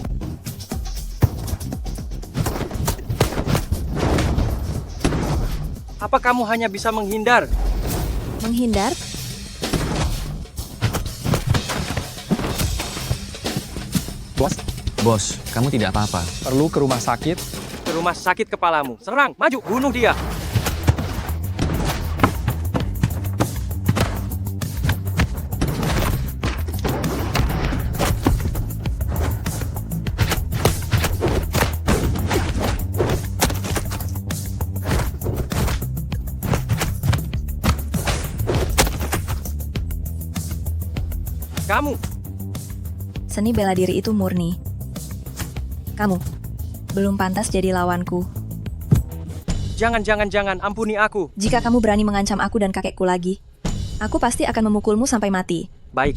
Apa kamu hanya bisa menghindar? Menghindar? Bos, kamu tidak apa-apa. Perlu ke rumah sakit? Ke rumah sakit kepalamu. Serang, maju, bunuh dia. Kamu. Seni bela diri itu murni. Kamu belum pantas jadi lawanku. Jangan, ampuni aku. Jika kamu berani mengancam aku dan kakekku lagi, aku pasti akan memukulmu sampai mati. Baik.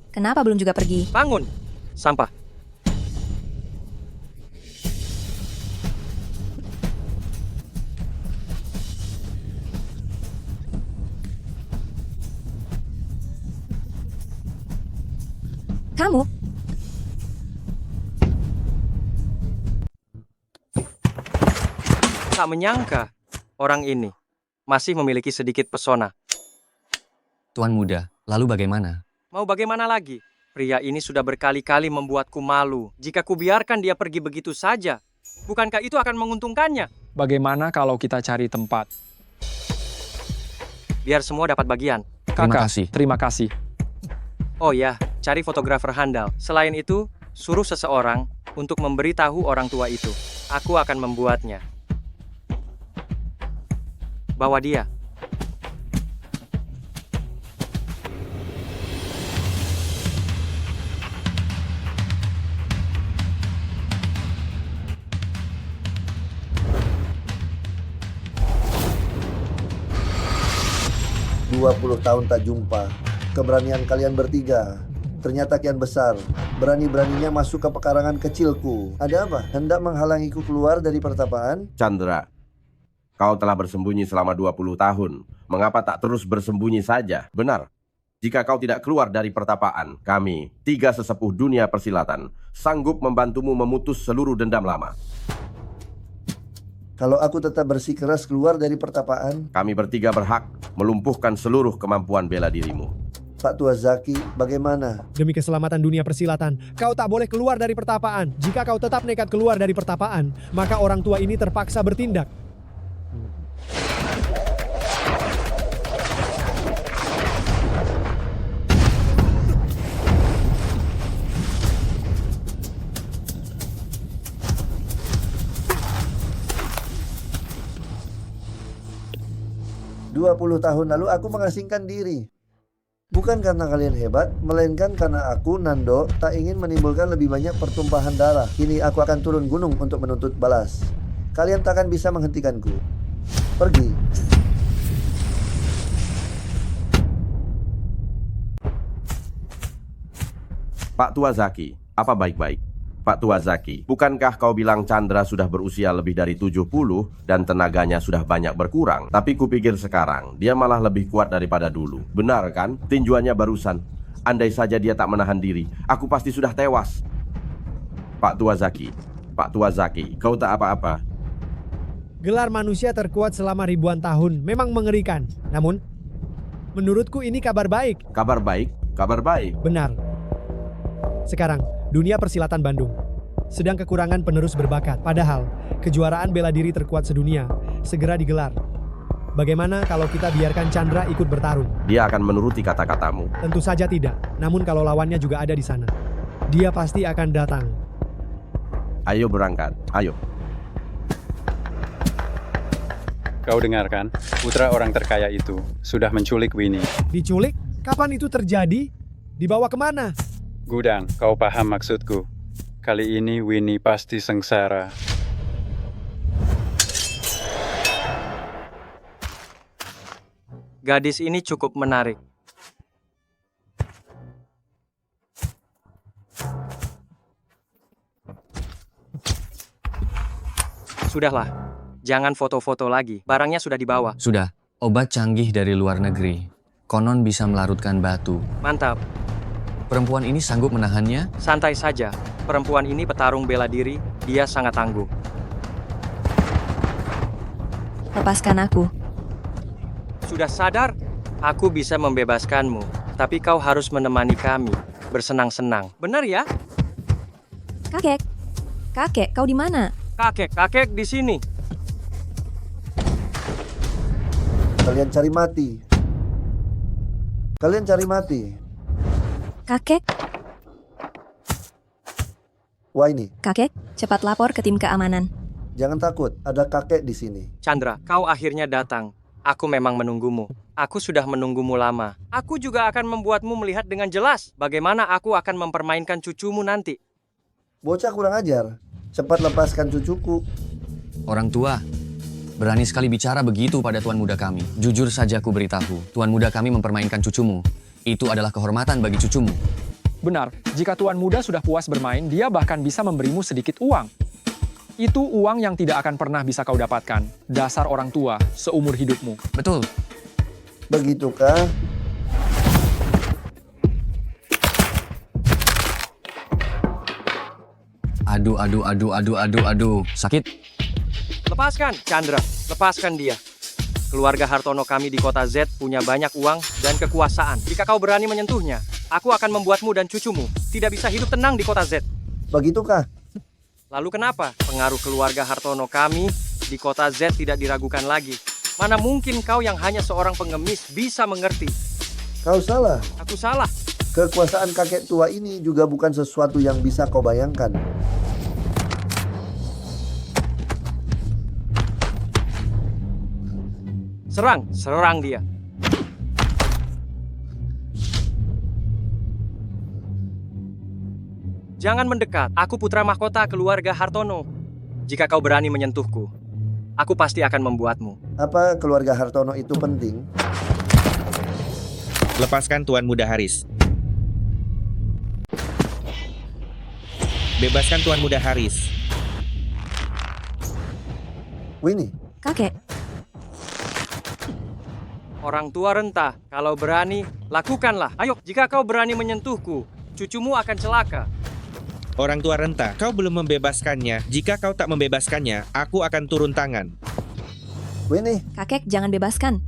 Kenapa belum juga pergi? Bangun. Sampah. Kamu? Tak menyangka, orang ini masih memiliki sedikit pesona. Tuan muda, lalu bagaimana? Mau bagaimana lagi? Pria ini sudah berkali-kali membuatku malu. Jika kubiarkan dia pergi begitu saja, bukankah itu akan menguntungkannya? Bagaimana kalau kita cari tempat? Biar semua dapat bagian. Terima kasih. Oh ya, cari fotografer handal. Selain itu, suruh seseorang untuk memberitahu orang tua itu. Aku akan membuatnya. Bawa dia. "20 tahun tak jumpa. Keberanian kalian bertiga ternyata kian besar. Berani-beraninya masuk ke pekarangan kecilku. Ada apa? Hendak menghalangiku keluar dari pertapaan?" Chandra, kau telah bersembunyi selama 20 tahun. Mengapa tak terus bersembunyi saja? Benar, jika kau tidak keluar dari pertapaan, kami, 3 sesepuh dunia persilatan, sanggup membantumu memutus seluruh dendam lama. Kalau aku tetap bersikeras keluar dari pertapaan, Kami bertiga berhak melumpuhkan seluruh kemampuan bela dirimu. Pak Tua Zaki, bagaimana? Demi keselamatan dunia persilatan, kau tak boleh keluar dari pertapaan. Jika kau tetap nekat keluar dari pertapaan, maka orang tua ini terpaksa bertindak. "20 tahun lalu aku mengasingkan diri. Bukan karena kalian hebat, melainkan karena aku, Nando, tak ingin menimbulkan lebih banyak pertumpahan darah. Kini aku akan turun gunung untuk menuntut balas. Kalian takkan bisa menghentikanku. Pergi." Pak Tua Zaki, apa baik-baik? Pak Tua Zaki, bukankah kau bilang Chandra sudah berusia lebih dari 70 dan tenaganya sudah banyak berkurang? Tapi kupikir sekarang, dia malah lebih kuat daripada dulu. Benar kan? Tinjuannya barusan. Andai saja dia tak menahan diri, aku pasti sudah tewas. Pak Tua Zaki, kau tak apa-apa. Gelar manusia terkuat selama ribuan tahun memang mengerikan. Namun, menurutku ini kabar baik. Kabar baik? Kabar baik? Benar. Sekarang, dunia persilatan Bandung sedang kekurangan penerus berbakat. Padahal, kejuaraan bela diri terkuat sedunia segera digelar. Bagaimana kalau kita biarkan Chandra ikut bertarung? Dia akan menuruti kata-katamu. Tentu saja tidak. Namun kalau lawannya juga ada di sana, dia pasti akan datang. Ayo berangkat, ayo. Kau dengarkan, putra orang terkaya itu sudah menculik Winnie. Diculik? Kapan itu terjadi? Dibawa kemana? Gudang, kau paham maksudku. Kali ini Winnie pasti sengsara. Gadis ini cukup menarik. Sudahlah, jangan foto-foto lagi. Barangnya sudah dibawa. Sudah, obat canggih dari luar negeri. Konon bisa melarutkan batu. Mantap. Perempuan ini sanggup menahannya? Santai saja. Perempuan ini petarung bela diri. Dia sangat tangguh. Lepaskan aku. Sudah sadar? Aku bisa membebaskanmu. Tapi kau harus menemani kami. Bersenang-senang. Benar ya? Kakek. Kakek, kau di mana? Kakek di sini. Kalian cari mati. Kalian cari mati. Kakek. Wah ini. Kakek, cepat lapor ke tim keamanan. Jangan takut, ada kakek di sini. Chandra, kau akhirnya datang. Aku memang menunggumu. Aku sudah menunggumu lama. Aku juga akan membuatmu melihat dengan jelas bagaimana aku akan mempermainkan cucumu nanti. Bocah kurang ajar. Cepat lepaskan cucuku. Orang tua, berani sekali bicara begitu pada tuan muda kami. Jujur saja aku beritahu, tuan muda kami mempermainkan cucumu. Itu adalah kehormatan bagi cucumu. Benar, jika tuan muda sudah puas bermain, dia bahkan bisa memberimu sedikit uang. Itu uang yang tidak akan pernah bisa kau dapatkan. Dasar orang tua seumur hidupmu. Betul. Begitukah? Aduh. Sakit. Lepaskan, Chandra. Lepaskan dia. Keluarga Hartono kami di kota Z punya banyak uang dan kekuasaan. Jika kau berani menyentuhnya, aku akan membuatmu dan cucumu tidak bisa hidup tenang di kota Z. Begitukah? Lalu kenapa pengaruh keluarga Hartono kami di kota Z tidak diragukan lagi? Mana mungkin kau yang hanya seorang pengemis bisa mengerti? Kau salah. Aku salah. Kekuasaan kakek tua ini juga bukan sesuatu yang bisa kau bayangkan. Serang dia. Jangan mendekat, aku putra mahkota keluarga Hartono. Jika kau berani menyentuhku, aku pasti akan membuatmu. Apa keluarga Hartono itu penting? Lepaskan Tuan Muda Haris. Bebaskan Tuan Muda Haris. Winnie. Kakek. Orang tua rentah, kalau berani, lakukanlah. Ayo, jika kau berani menyentuhku, cucumu akan celaka. Orang tua renta, kau belum membebaskannya. Jika kau tak membebaskannya, aku akan turun tangan. Winnie, Kakek, jangan bebaskan.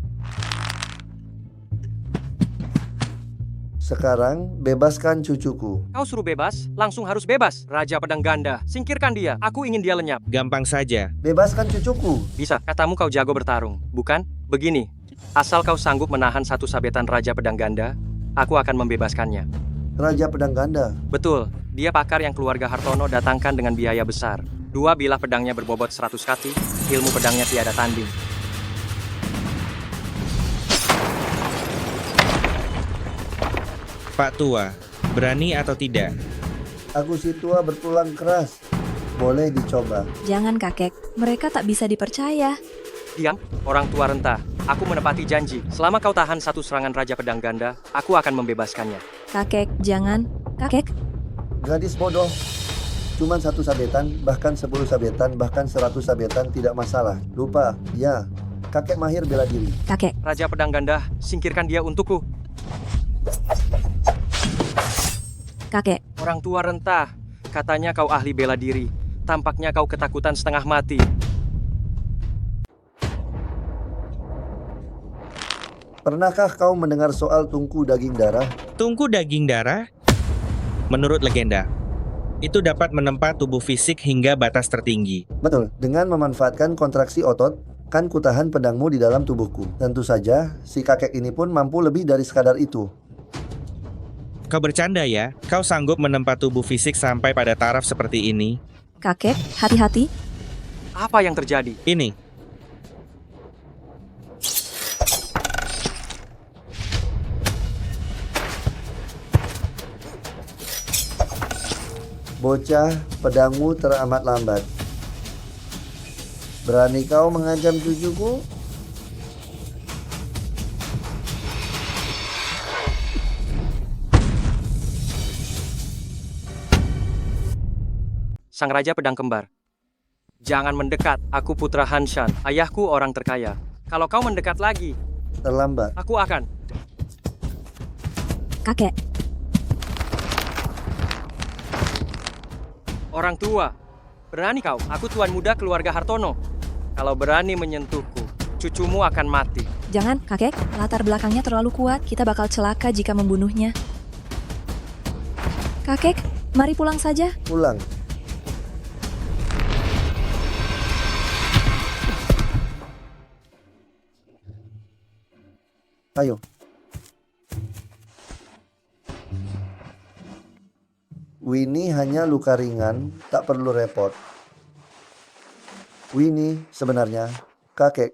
sekarang bebaskan cucuku. Kau suruh bebas, langsung harus bebas. Raja Pedang Ganda, singkirkan dia. Aku ingin dia lenyap. Gampang saja. Bebaskan cucuku. Bisa, katamu kau jago bertarung, bukan? Begini, asal kau sanggup menahan satu sabetan Raja Pedang Ganda, aku akan membebaskannya. Raja Pedang Ganda. Betul, dia pakar yang keluarga Hartono datangkan dengan biaya besar. 2 bilah pedangnya berbobot 100 kati, ilmu pedangnya tiada tanding. Pak Tua, berani atau tidak? Aku si tua bertulang keras. Boleh dicoba. Jangan kakek, mereka tak bisa dipercaya. Diam, orang tua renta. Aku menepati janji. Selama kau tahan satu serangan Raja Pedang Ganda, aku akan membebaskannya. Kakek, jangan. Kakek, Gadis bodoh. Cuman 1 sabetan, bahkan 10 sabetan, bahkan 100 sabetan tidak masalah. Lupa, ya. Kakek mahir bela diri. kakek. Raja Pedang Ganda, singkirkan dia untukku. Kakek, Orang tua renta, katanya kau ahli bela diri. Tampaknya kau ketakutan setengah mati. Pernahkah kau mendengar soal tungku daging darah? Tungku daging darah? Menurut legenda, itu dapat menempa tubuh fisik hingga batas tertinggi. Betul, dengan memanfaatkan kontraksi otot, kan kutahan pedangmu di dalam tubuhku. Tentu saja, si kakek ini pun mampu lebih dari sekadar itu. Kau bercanda ya? Kau sanggup menempa tubuh fisik sampai pada taraf seperti ini? kakek, hati-hati. Apa yang terjadi? Ini. Bocah, pedangmu teramat lambat. Berani kau mengancam cucuku? Sang Raja Pedang Kembar. Jangan mendekat, aku putra Hanshan, ayahku orang terkaya. Kalau kau mendekat lagi, terlambat. Aku akan. Kakek, Orang tua, berani kau? Aku tuan muda keluarga Hartono. Kalau berani menyentuhku, cucumu akan mati. jangan, kakek. Latar belakangnya terlalu kuat. Kita bakal celaka jika membunuhnya. Kakek, mari pulang saja. Pulang. Ayo. Winnie hanya luka ringan, tak perlu repot. Winnie sebenarnya kakek.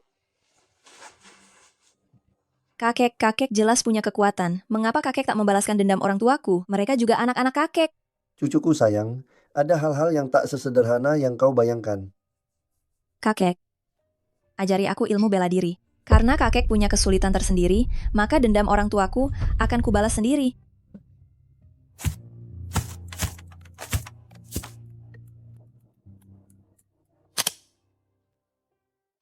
Kakek jelas punya kekuatan. Mengapa kakek tak membalaskan dendam orang tuaku? Mereka juga anak-anak kakek. Cucuku sayang, ada hal-hal yang tak sesederhana yang kau bayangkan. Kakek, ajari aku ilmu bela diri. Karena kakek punya kesulitan tersendiri, maka dendam orang tuaku akan kubalas sendiri.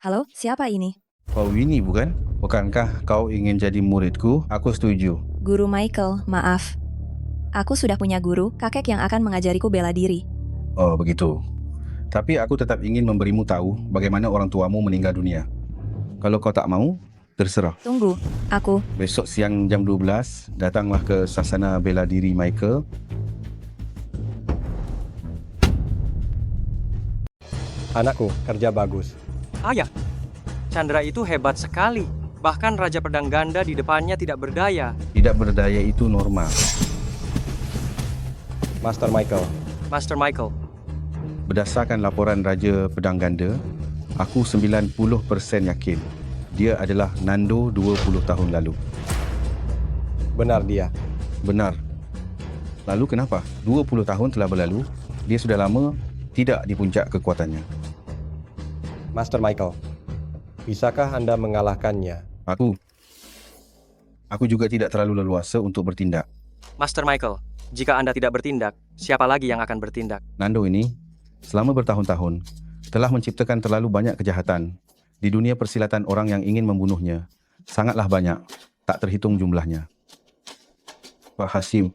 Halo, siapa ini? Kau Winnie bukan? Bukankah kau ingin jadi muridku? Aku setuju. Guru Michael, maaf. Aku sudah punya guru, kakek yang akan mengajariku bela diri. Oh begitu. Tapi aku tetap ingin memberimu tahu bagaimana orang tuamu meninggal dunia. Kalau kau tak mau, terserah. Tunggu, aku. Besok siang jam 12, datanglah ke Sasana Bela Diri Michael. Anakku, kerja bagus. Ayah, Chandra itu hebat sekali. Bahkan Raja Pedang Ganda di depannya tidak berdaya. Tidak berdaya itu normal. Master Michael. Master Michael. Berdasarkan laporan Raja Pedang Ganda, aku 90% yakin dia adalah Nando 20 tahun lalu. Benar dia. Benar. Lalu kenapa? 20 tahun telah berlalu, dia sudah lama tidak di puncak kekuatannya. Master Michael, bisakah Anda mengalahkannya? Aku juga tidak terlalu leluasa untuk bertindak. Master Michael, jika Anda tidak bertindak, siapa lagi yang akan bertindak? Nando ini, selama bertahun-tahun, telah menciptakan terlalu banyak kejahatan. Di dunia persilatan orang yang ingin membunuhnya, sangatlah banyak, tak terhitung jumlahnya. Pak Hasim,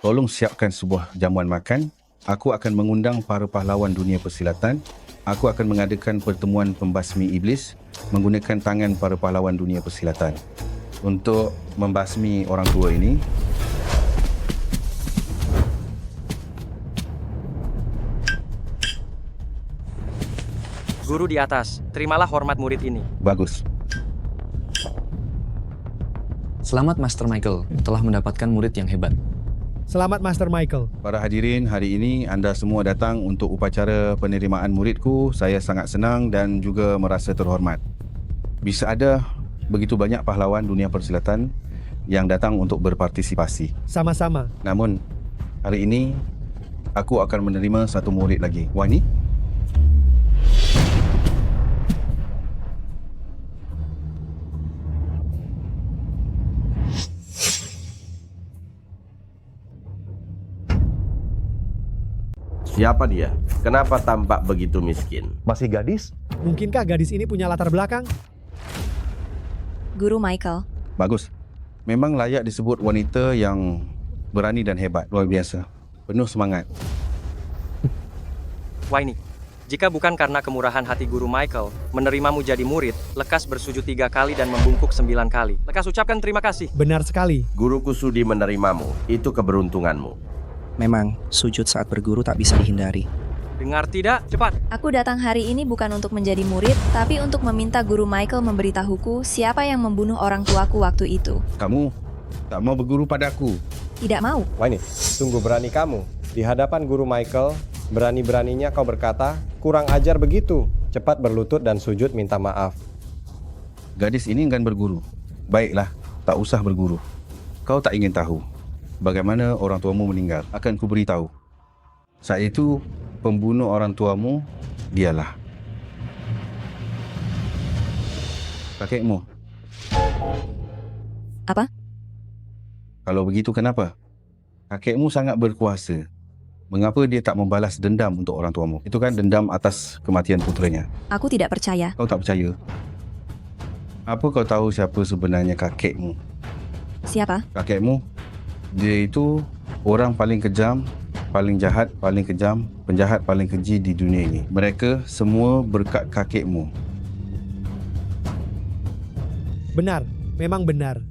tolong siapkan sebuah jamuan makan Aku akan mengundang para pahlawan dunia persilatan. Aku akan mengadakan pertemuan pembasmi iblis menggunakan tangan para pahlawan dunia persilatan. Untuk membasmi orang tua ini, Guru di atas, terimalah hormat murid ini. bagus. Selamat Master Michael, telah mendapatkan murid yang hebat. Selamat Master Michael. Para hadirin, hari ini anda semua datang untuk upacara penerimaan muridku. Saya sangat senang dan juga merasa terhormat. Bisa ada begitu banyak pahlawan dunia persilatan yang datang untuk berpartisipasi. Sama-sama. Namun, hari ini aku akan menerima satu murid lagi. Wani? Siapa dia? Kenapa tampak begitu miskin? Masih gadis? Mungkinkah gadis ini punya latar belakang? Guru Michael. Bagus. Memang layak disebut wanita yang berani dan hebat. Luar biasa. Penuh semangat. Waini, jika bukan karena kemurahan hati Guru Michael, menerimamu jadi murid, lekas bersujud 3 kali dan membungkuk 9 kali. Lekas ucapkan terima kasih. Benar sekali. Guruku sudi menerimamu. Itu keberuntunganmu. Memang, sujud saat berguru tak bisa dihindari. Dengar tidak? Cepat. Aku datang hari ini bukan untuk menjadi murid, tapi untuk meminta Guru Michael memberitahuku siapa yang membunuh orang tuaku waktu itu. Kamu tak mau berguru padaku? Tidak mau. Wani, sungguh berani kamu. Di hadapan Guru Michael, berani-beraninya kau berkata, kurang ajar begitu. Cepat berlutut dan sujud minta maaf. Gadis ini enggan berguru. Baiklah, tak usah berguru. Kau tak ingin tahu bagaimana orang tuamu meninggal. Akan ku beritahu. Saat itu, pembunuh orang tuamu, dialah kakekmu. Apa? Kalau begitu kenapa? Kakekmu sangat berkuasa. Mengapa dia tak membalas dendam untuk orang tuamu? Itu kan dendam atas kematian putranya. Aku tidak percaya. Kau tak percaya? Apa kau tahu siapa sebenarnya kakekmu? Siapa? Kakekmu, dia itu orang paling kejam, paling jahat, paling kejam, penjahat paling keji di dunia ini. Mereka semua berkat kakekmu. Benar, memang benar.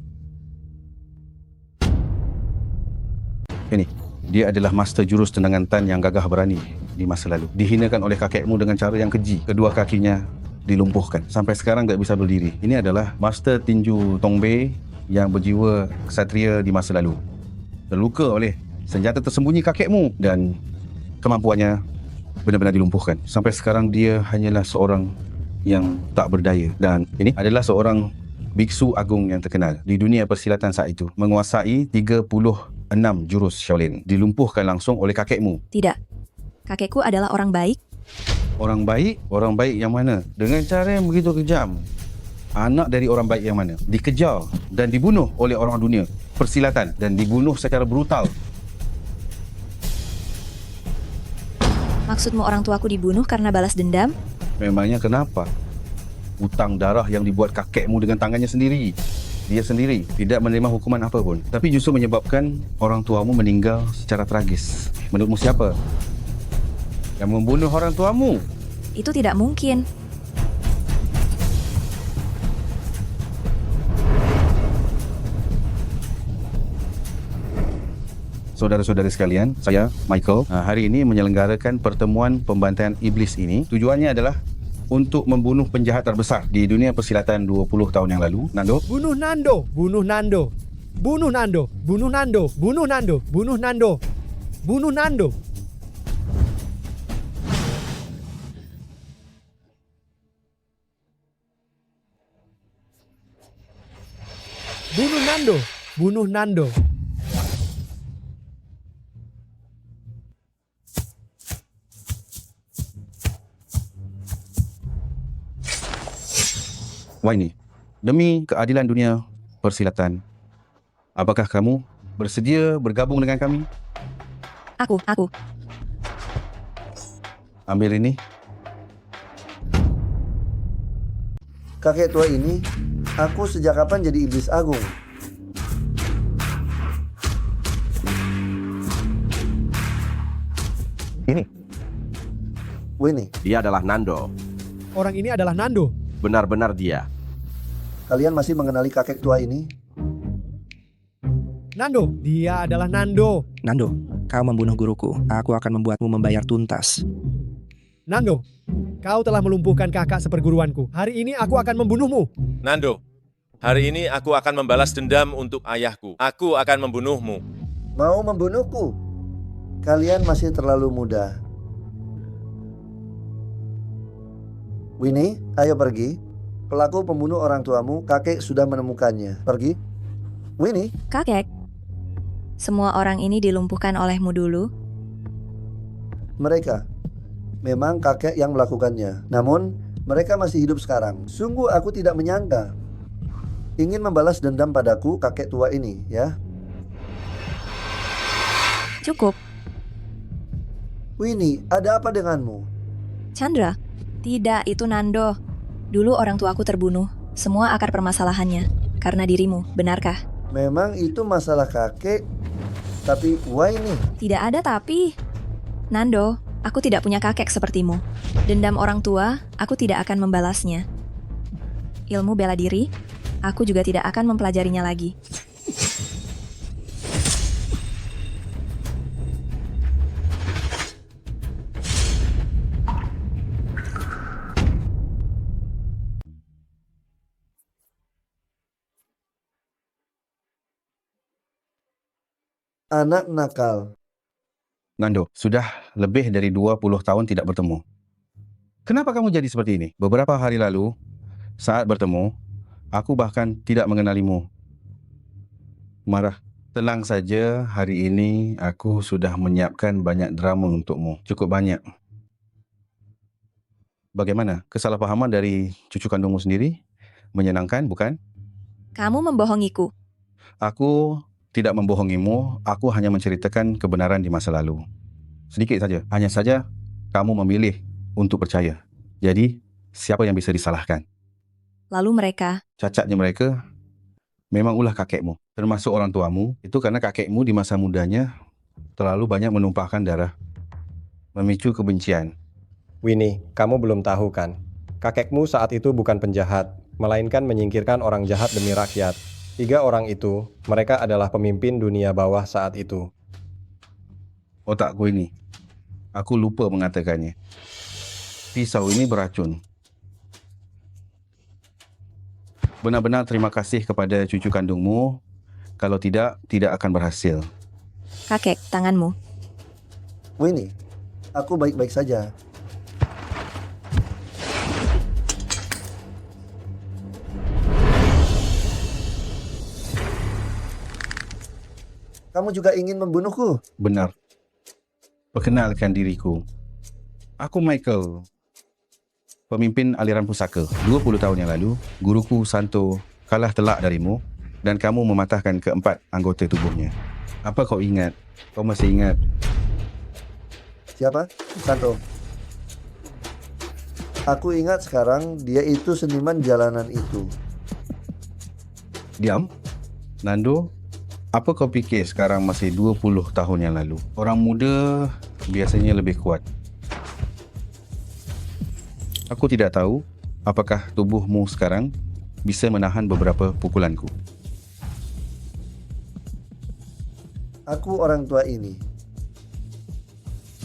Ini, dia adalah master jurus tendangan tan yang gagah berani di masa lalu. Dihinakan oleh kakekmu dengan cara yang keji. Kedua kakinya dilumpuhkan. Sampai sekarang tak bisa berdiri. Ini adalah master tinju Tongbe yang berjiwa ksatria di masa lalu. Terluka oleh senjata tersembunyi kakekmu dan kemampuannya benar-benar dilumpuhkan. Sampai sekarang dia hanyalah seorang yang tak berdaya. Dan ini adalah seorang biksu agung yang terkenal di dunia persilatan saat itu. Menguasai 36 jurus Shaolin. Dilumpuhkan langsung oleh kakekmu. Tidak. Kakekku adalah orang baik. Orang baik? Orang baik yang mana? Dengan cara yang begitu kejam. Anak dari orang baik yang mana? Dikejar dan dibunuh oleh orang dunia persilatan dan dibunuh secara brutal. Maksudmu orang tuaku dibunuh karena balas dendam? Memangnya kenapa? Hutang darah yang dibuat kakekmu dengan tangannya sendiri. Dia sendiri tidak menerima hukuman apa pun. Tapi justru menyebabkan orang tuamu meninggal secara tragis. Menurutmu siapa yang membunuh orang tuamu? Itu tidak mungkin. Saudara-saudari sekalian, saya, Michael, hari ini menyelenggarakan pertemuan pembantaian iblis ini. Tujuannya adalah untuk membunuh penjahat terbesar di dunia persilatan 20 tahun yang lalu. Nando? Bunuh Nando! Bunuh Nando! Bunuh Nando! Bunuh Nando! Bunuh Nando! Bunuh Nando! Bunuh Nando! Bunuh Nando! Bunuh Nando! Waini, demi keadilan dunia persilatan, apakah kamu bersedia bergabung dengan kami? Aku. Ambil ini. Kakek tua ini, aku sejak kapan jadi iblis agung? Ini. Winnie, Dia adalah Nando. Orang ini adalah Nando. Benar-benar dia. kalian masih mengenali kakek tua ini? Nando, dia adalah Nando. Nando, kau membunuh guruku. Aku akan membuatmu membayar tuntas. Nando, kau telah melumpuhkan kakak seperguruanku. Hari ini aku akan membunuhmu. Nando, hari ini aku akan membalas dendam untuk ayahku. Aku akan membunuhmu. Mau membunuhku? Kalian masih terlalu muda. Winnie, ayo pergi. Pelaku pembunuh orang tuamu, kakek sudah menemukannya. Pergi. Winnie. Kakek, semua orang ini dilumpuhkan olehmu dulu. Mereka. Memang kakek yang melakukannya. Namun, mereka masih hidup sekarang. Sungguh aku tidak menyangka. Ingin membalas dendam padaku kakek tua ini, ya. Cukup. Winnie, ada apa denganmu? Chandra, tidak, itu Nando. Dulu orang tuaku terbunuh. Semua akar permasalahannya karena dirimu, benarkah? Memang itu masalah kakek. Tapi why nih? Tidak ada tapi. Nando, aku tidak punya kakek sepertimu. Dendam orang tua, aku tidak akan membalasnya. Ilmu bela diri, aku juga tidak akan mempelajarinya lagi. Anak nakal. Nando, sudah lebih dari 20 tahun tidak bertemu. Kenapa kamu jadi seperti ini? Beberapa hari lalu, saat bertemu, aku bahkan tidak mengenalimu. Marah. Tenang saja, hari ini aku sudah menyiapkan banyak drama untukmu. Cukup banyak. Bagaimana? Kesalahpahaman dari cucu kandungmu sendiri? Menyenangkan, bukan? Kamu membohongiku. Aku tidak membohongimu, aku hanya menceritakan kebenaran di masa lalu. Sedikit saja, hanya saja kamu memilih untuk percaya. Jadi, siapa yang bisa disalahkan? Lalu mereka? Cacatnya mereka memang ulah kakekmu, termasuk orang tuamu. Itu karena kakekmu di masa mudanya terlalu banyak menumpahkan darah, memicu kebencian. Winnie, kamu belum tahu kan? Kakekmu saat itu bukan penjahat, melainkan menyingkirkan orang jahat demi rakyat. 3 orang itu, mereka adalah pemimpin dunia bawah saat itu. Otakku ini, aku lupa mengatakannya. Pisau ini beracun. Benar-benar terima kasih kepada cucu kandungmu. Kalau tidak, tidak akan berhasil. Kakek, tanganmu. Winnie, aku baik-baik saja. Kamu juga ingin membunuhku? Benar. Perkenalkan diriku. Aku Michael, pemimpin aliran pusaka. 20 tahun yang lalu, guruku Santo kalah telak darimu dan kamu mematahkan keempat anggota tubuhnya. Apa kau ingat? Kau masih ingat? Siapa? Santo. Aku ingat sekarang dia itu seniman jalanan itu. Diam. Nando, apa kau fikir sekarang masih 20 tahun yang lalu? Orang muda biasanya lebih kuat. Aku tidak tahu apakah tubuhmu sekarang bisa menahan beberapa pukulanku. Aku orang tua ini.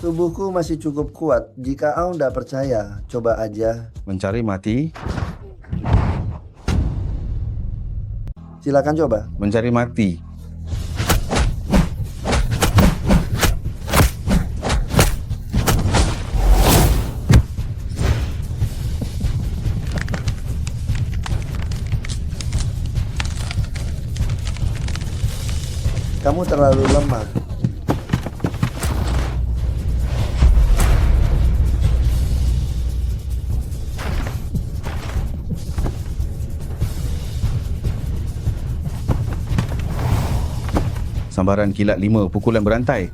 Tubuhku masih cukup kuat. Jika kau tidak percaya, coba aja. Mencari mati? Silakan coba. Mencari mati. Kamu terlalu lemah. Sambaran kilat 5 pukulan berantai.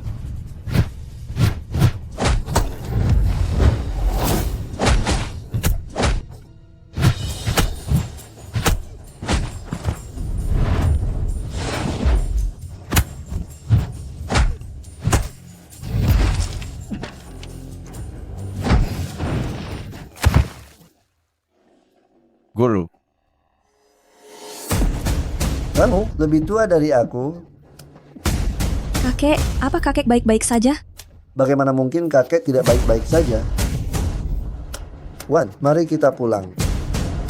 Kamu lebih tua dari aku. Kakek, apa kakek baik-baik saja? Bagaimana mungkin kakek tidak baik-baik saja? Wan, mari kita pulang.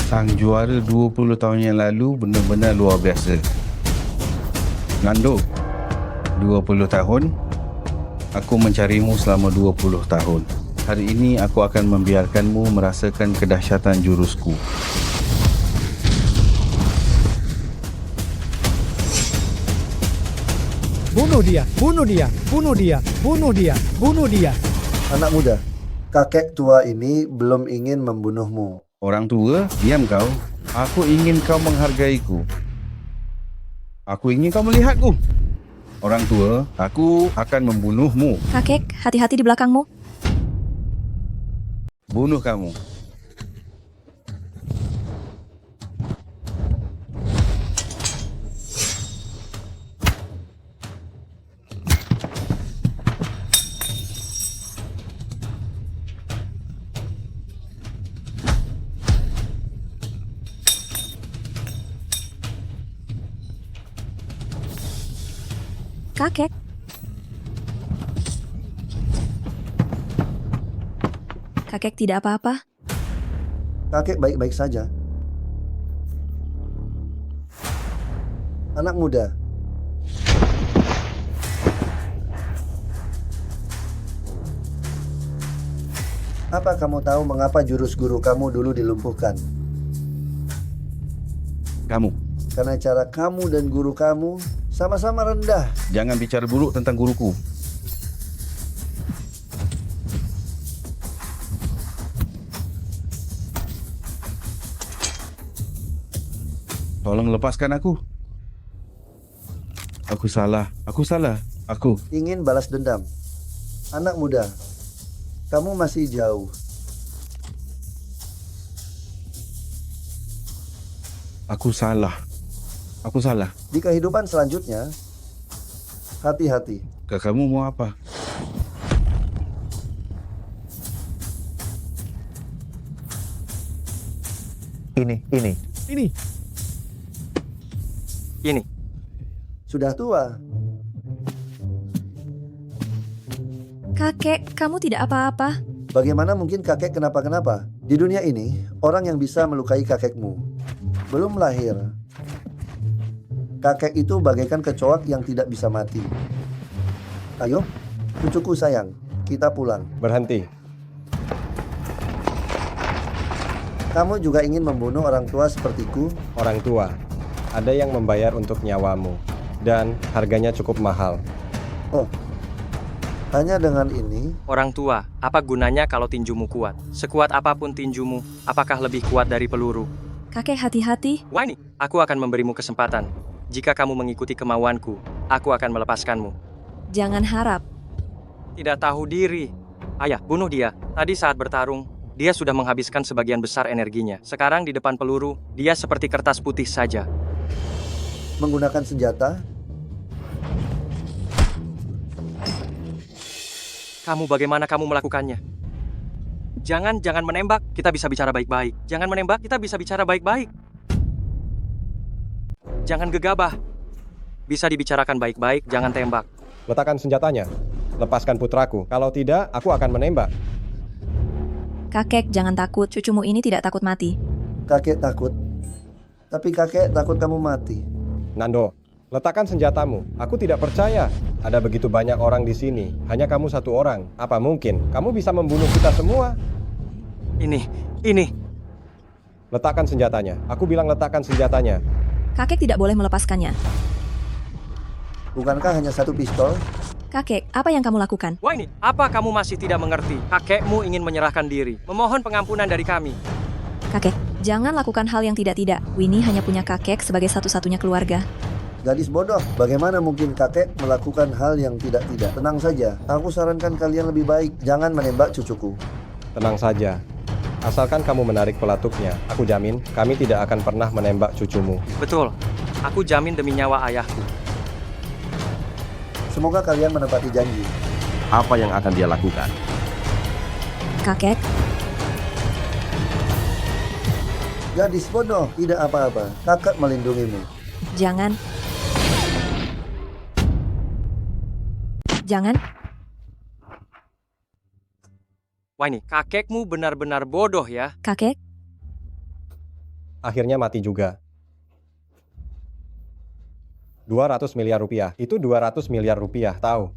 Sang juara 20 tahun yang lalu benar-benar luar biasa. Nando, 20 tahun. Aku mencarimu selama 20 tahun. Hari ini aku akan membiarkanmu merasakan kedahsyatan jurusku. Bunuh dia, bunuh dia, bunuh dia, bunuh dia, bunuh dia. Anak muda, kakek tua ini belum ingin membunuhmu. Orang tua, diam kau. Aku ingin kau menghargaiku. Aku ingin kau melihatku. Orang tua, aku akan membunuhmu. Kakek, hati-hati di belakangmu. Bunuh kamu. Kakek. Kakek tidak apa-apa. Kakek baik-baik saja. Anak muda, apa kamu tahu mengapa jurus guru kamu dulu dilumpuhkan? Kamu. Karena cara kamu dan guru kamu sama-sama rendah. Jangan bicara buruk tentang guruku. Tolong lepaskan aku. Aku salah. Aku. Ingin balas dendam. Anak muda, kamu masih jauh. Aku salah. Di kehidupan selanjutnya, hati-hati. Kakakmu mau apa? Ini. Sudah tua. Kakek, kamu tidak apa-apa. Bagaimana mungkin kakek kenapa-kenapa? Di dunia ini, orang yang bisa melukai kakekmu belum lahir. Kakek itu bagaikan kecoak yang tidak bisa mati. Ayo, cucuku sayang, kita pulang. Berhenti. Kamu juga ingin membunuh orang tua sepertiku? Orang tua, ada yang membayar untuk nyawamu. Dan harganya cukup mahal. Oh, hanya dengan ini? Orang tua, apa gunanya kalau tinjumu kuat? Sekuat apapun tinjumu, apakah lebih kuat dari peluru? Kakek, hati-hati. Wani, aku akan memberimu kesempatan. Jika kamu mengikuti kemauanku, aku akan melepaskanmu. Jangan harap. Tidak tahu diri. Ayah, bunuh dia. Tadi saat bertarung, dia sudah menghabiskan sebagian besar energinya. Sekarang di depan peluru, dia seperti kertas putih saja. Menggunakan senjata? Kamu bagaimana kamu melakukannya? Jangan menembak, kita bisa bicara baik-baik. Jangan menembak, kita bisa bicara baik-baik. Jangan gegabah. Bisa dibicarakan baik-baik, jangan tembak. Letakkan senjatanya. Lepaskan putraku. Kalau tidak, aku akan menembak. Kakek, jangan takut. Cucumu ini tidak takut mati. Kakek takut. Tapi kakek takut kamu mati. Nando, letakkan senjatamu. Aku tidak percaya. Ada begitu banyak orang di sini. Hanya kamu satu orang. Apa mungkin kamu bisa membunuh kita semua? Ini. Letakkan senjatanya. Aku bilang letakkan senjatanya. Kakek tidak boleh melepaskannya. Bukankah hanya satu pistol? Kakek, apa yang kamu lakukan? Wah ini, apa kamu masih tidak mengerti? Kakekmu ingin menyerahkan diri, memohon pengampunan dari kami. Kakek, jangan lakukan hal yang tidak-tidak. Winnie hanya punya kakek sebagai satu-satunya keluarga. Gadis bodoh, bagaimana mungkin kakek melakukan hal yang tidak-tidak? Tenang saja, aku sarankan kalian lebih baik jangan menembak cucuku. Tenang saja. Asalkan kamu menarik pelatuknya, aku jamin kami tidak akan pernah menembak cucumu. Betul, aku jamin demi nyawa ayahku. Semoga kalian menepati janji. Apa yang akan dia lakukan? Kakek. Gadis bodoh, tidak apa-apa. Kakak melindungimu. Jangan. Jangan. Wah ini, kakekmu benar-benar bodoh ya. Kakek? Akhirnya mati juga. 200 miliar rupiah. Itu 200 miliar rupiah, tahu?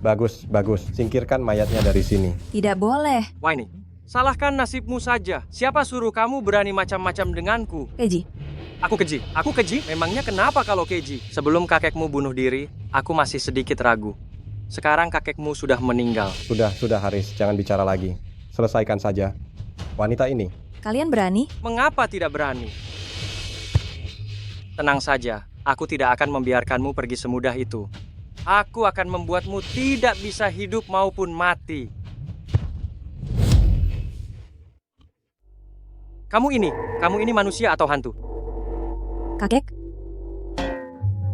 Bagus, bagus. Singkirkan mayatnya dari sini. Tidak boleh. Wah ini, salahkan nasibmu saja. Siapa suruh kamu berani macam-macam denganku? Keji. Aku keji. Aku keji? Memangnya kenapa kalau keji? Sebelum kakekmu bunuh diri, aku masih sedikit ragu. Sekarang kakekmu sudah meninggal. Sudah Haris. Jangan bicara lagi. Selesaikan saja. Wanita ini. Kalian berani? Mengapa tidak berani? Tenang saja. Aku tidak akan membiarkanmu pergi semudah itu. Aku akan membuatmu tidak bisa hidup maupun mati. Kamu ini manusia atau hantu? Kakek?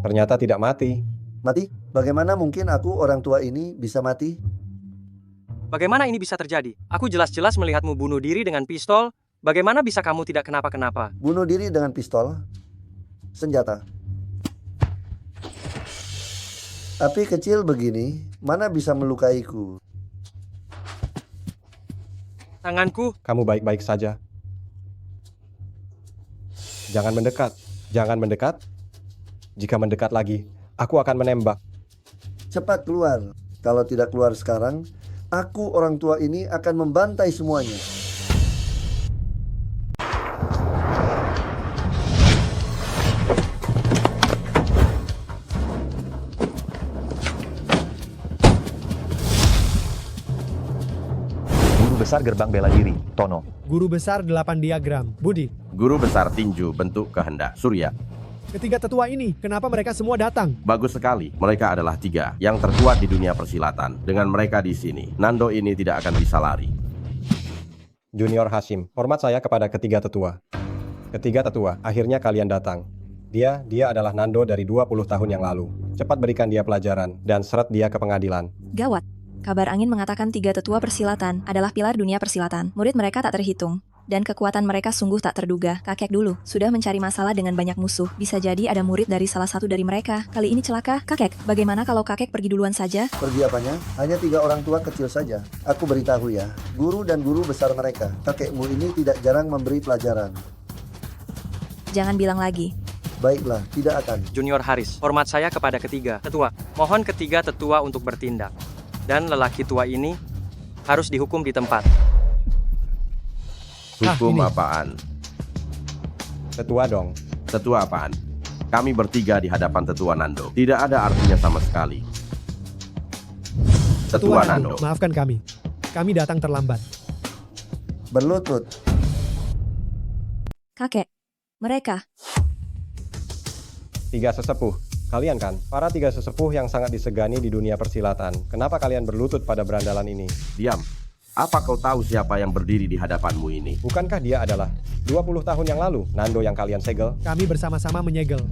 Ternyata tidak mati. Mati? Bagaimana mungkin aku orang tua ini bisa mati? Bagaimana ini bisa terjadi? Aku jelas-jelas melihatmu bunuh diri dengan pistol. Bagaimana bisa kamu tidak kenapa-kenapa? Bunuh diri dengan pistol? Senjata. Api kecil begini, mana bisa melukaiku? Tanganku. Kamu baik-baik saja. Jangan mendekat. Jangan mendekat. Jika mendekat lagi, aku akan menembak. Cepat keluar. Kalau tidak keluar sekarang, aku orang tua ini akan membantai semuanya. Besar gerbang bela diri, Tono. Guru besar 8 diagram, Budi. Guru besar tinju bentuk kehendak, Surya. Ketiga tetua ini, kenapa mereka semua datang? Bagus sekali, mereka adalah 3 yang terkuat di dunia persilatan. Dengan mereka di sini, Nando ini tidak akan bisa lari. Junior Hashim, hormat saya kepada ketiga tetua. Ketiga tetua, akhirnya kalian datang. Dia adalah Nando dari 20 tahun yang lalu. Cepat berikan dia pelajaran dan seret dia ke pengadilan. Gawat. Kabar angin mengatakan 3 tetua persilatan adalah pilar dunia persilatan. Murid mereka tak terhitung. Dan kekuatan mereka sungguh tak terduga. Kakek dulu sudah mencari masalah dengan banyak musuh. Bisa jadi ada murid dari salah satu dari mereka. Kali ini celaka. Kakek, bagaimana kalau kakek pergi duluan saja? Pergi apanya? Hanya 3 orang tua kecil saja. Aku beritahu ya, guru dan guru besar mereka. Kakekmu ini tidak jarang memberi pelajaran. Jangan bilang lagi. Baiklah, tidak akan. Junior Haris, hormat saya kepada ketiga tetua. Mohon ketiga tetua untuk bertindak. Dan lelaki tua ini harus dihukum di tempat. Hukum apaan? Tetua dong. Tetua apaan? Kami bertiga di hadapan tetua Nando. Tidak ada artinya sama sekali. Tetua Nando. Maafkan kami. Kami datang terlambat. Berlutut. Kakek. Mereka. 3 sesepuh. Kalian kan, para 3 sesepuh yang sangat disegani di dunia persilatan. Kenapa kalian berlutut pada berandalan ini? Diam. Apa kau tahu siapa yang berdiri di hadapanmu ini? Bukankah dia adalah 20 tahun yang lalu, Nando yang kalian segel? Kami bersama-sama menyegel.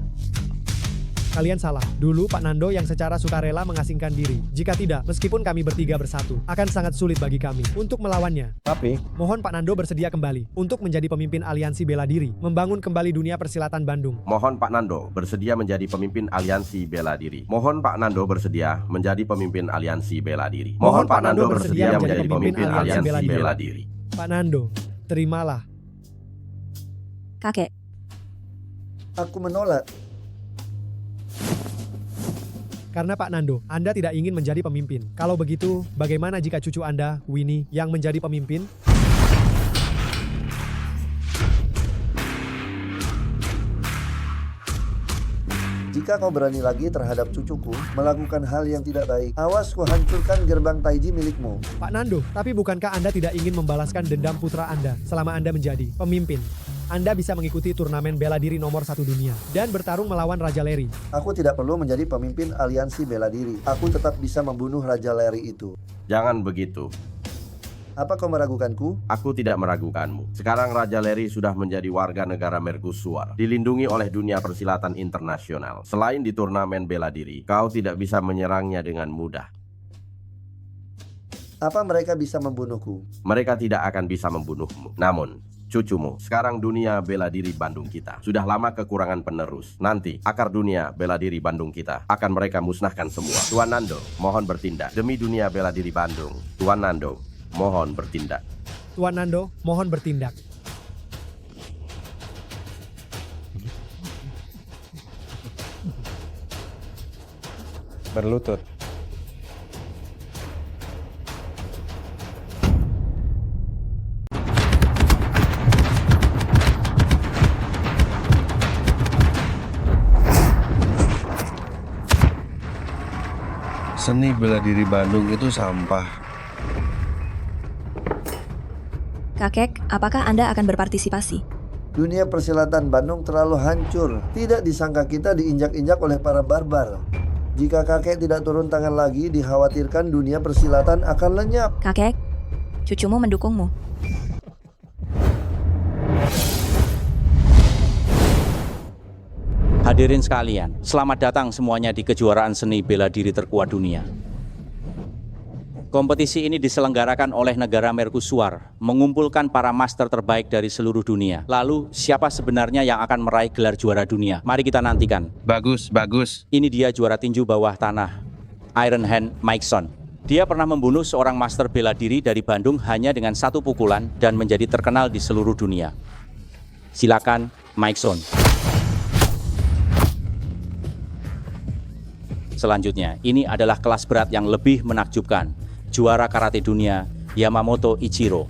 Kalian salah. Dulu Pak Nando yang secara sukarela mengasingkan diri. Jika tidak, meskipun kami bertiga bersatu, akan sangat sulit bagi kami untuk melawannya. Tapi, mohon Pak Nando bersedia kembali untuk menjadi pemimpin aliansi bela diri, membangun kembali dunia persilatan Bandung. Mohon Pak Nando bersedia menjadi pemimpin aliansi bela diri. Mohon Pak Nando bersedia menjadi pemimpin aliansi bela diri. Mohon Pak Nando bersedia menjadi pemimpin aliansi bela diri. Pak Nando, terimalah. Kakek. Aku menolak. Karena Pak Nando, Anda tidak ingin menjadi pemimpin. Kalau begitu, bagaimana jika cucu Anda, Winnie, yang menjadi pemimpin? Jika kau berani lagi terhadap cucuku melakukan hal yang tidak baik, awas ku hancurkan gerbang taiji milikmu. Pak Nando, tapi bukankah Anda tidak ingin membalaskan dendam putra Anda selama Anda menjadi pemimpin? Anda bisa mengikuti turnamen bela diri nomor 1 dunia dan bertarung melawan Raja Larry. Aku tidak perlu menjadi pemimpin aliansi bela diri. Aku tetap bisa membunuh Raja Larry itu. Jangan begitu. Apa kau meragukanku? Aku tidak meragukanmu. Sekarang Raja Larry sudah menjadi warga negara Mercusuar, dilindungi oleh dunia persilatan internasional. Selain di turnamen bela diri, kau tidak bisa menyerangnya dengan mudah. Apa mereka bisa membunuhku? Mereka tidak akan bisa membunuhmu. Namun, cucumu. Sekarang dunia bela diri Bandung kita sudah lama kekurangan penerus. Nanti akar dunia bela diri Bandung kita akan mereka musnahkan semua. Tuan Nando, mohon bertindak demi dunia bela diri Bandung. Tuan Nando, mohon bertindak. Tuan Nando, mohon bertindak. Berlutut. Seni bela diri Bandung itu sampah. Kakek, apakah Anda akan berpartisipasi? Dunia persilatan Bandung terlalu hancur. Tidak disangka kita diinjak-injak oleh para barbar. Jika kakek tidak turun tangan lagi, dikhawatirkan dunia persilatan akan lenyap. Kakek, cucumu mendukungmu. Hadirin sekalian, selamat datang semuanya di kejuaraan seni bela diri terkuat dunia. Kompetisi ini diselenggarakan oleh negara Mercusuar, mengumpulkan para master terbaik dari seluruh dunia. Lalu, siapa sebenarnya yang akan meraih gelar juara dunia? Mari kita nantikan. Bagus, bagus. Ini dia juara tinju bawah tanah, Iron Hand Mikeson. Dia pernah membunuh seorang master bela diri dari Bandung hanya dengan satu pukulan dan menjadi terkenal di seluruh dunia. Silakan, Mikeson. Selanjutnya, ini adalah kelas berat yang lebih menakjubkan. Juara karate dunia, Yamamoto Ichiro.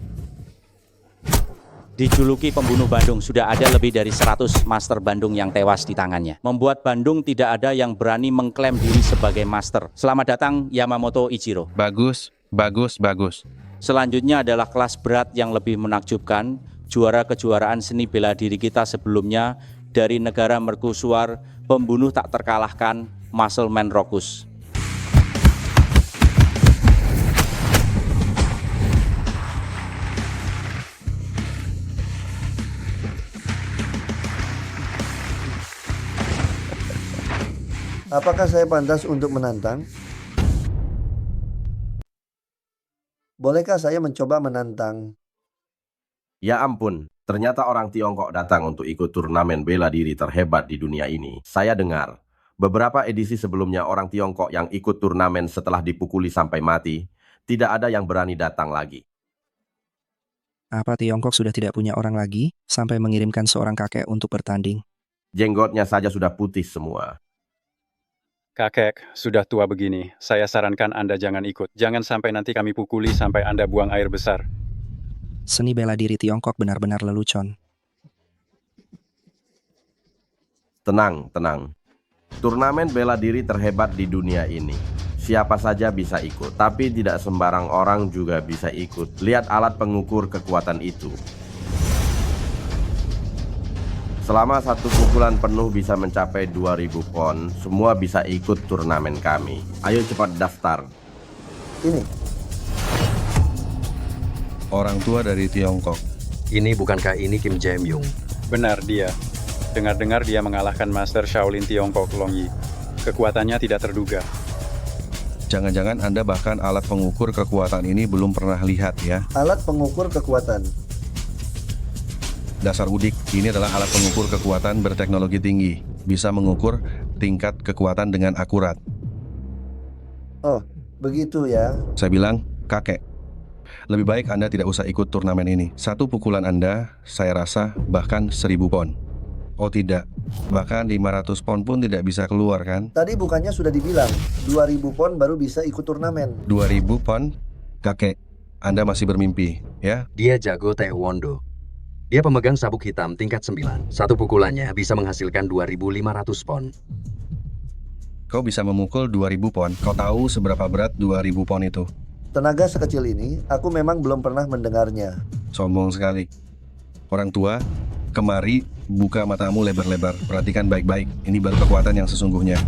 Dijuluki pembunuh Bandung, sudah ada lebih dari 100 master Bandung yang tewas di tangannya. Membuat Bandung tidak ada yang berani mengklaim diri sebagai master. Selamat datang, Yamamoto Ichiro. Bagus, bagus, bagus. Selanjutnya adalah kelas berat yang lebih menakjubkan. Juara kejuaraan seni bela diri kita sebelumnya dari negara Mercusuar, pembunuh tak terkalahkan, Muscleman Rokus. Apakah saya pantas untuk menantang? Bolehkah saya mencoba menantang? Ya ampun, ternyata orang Tiongkok datang untuk ikut turnamen bela diri terhebat di dunia ini. Saya dengar, beberapa edisi sebelumnya orang Tiongkok yang ikut turnamen setelah dipukuli sampai mati, tidak ada yang berani datang lagi. Apa Tiongkok sudah tidak punya orang lagi, sampai mengirimkan seorang kakek untuk bertanding? Jenggotnya saja sudah putih semua. Kakek, sudah tua begini, saya sarankan Anda jangan ikut. Jangan sampai nanti kami pukuli sampai Anda buang air besar. Seni bela diri Tiongkok benar-benar lelucon. Tenang, tenang. Turnamen bela diri terhebat di dunia ini. Siapa saja bisa ikut, tapi tidak sembarang orang juga bisa ikut. Lihat alat pengukur kekuatan itu. Selama satu pukulan penuh bisa mencapai 2000 pon, semua bisa ikut turnamen kami. Ayo cepat daftar. Ini. Orang tua dari Tiongkok. Ini bukankah ini Kim Jae-myung? Benar dia. Dengar-dengar dia mengalahkan Master Shaolin Tiongkok Long Yi. Kekuatannya tidak terduga. Jangan-jangan Anda bahkan alat pengukur kekuatan ini belum pernah lihat ya? Alat pengukur kekuatan. Dasar udik, ini adalah alat pengukur kekuatan berteknologi tinggi. Bisa mengukur tingkat kekuatan dengan akurat. Oh, begitu ya. Saya bilang, kakek, lebih baik Anda tidak usah ikut turnamen ini. Satu pukulan Anda, saya rasa, bahkan 1000 pon. Oh tidak, bahkan 500 pon pun tidak bisa keluar kan? Tadi bukannya sudah dibilang, 2000 pon baru bisa ikut turnamen. 2000 pon? Kakek, Anda masih bermimpi, ya? Dia jago taekwondo. Dia pemegang sabuk hitam tingkat 9. Satu pukulannya bisa menghasilkan 2500 pon. Kau bisa memukul 2000 pon. Kau tahu seberapa berat 2000 pon itu? Tenaga sekecil ini, aku memang belum pernah mendengarnya. Sombong sekali. Orang tua, kemari buka matamu lebar-lebar. Perhatikan baik-baik. Ini baru kekuatan yang sesungguhnya.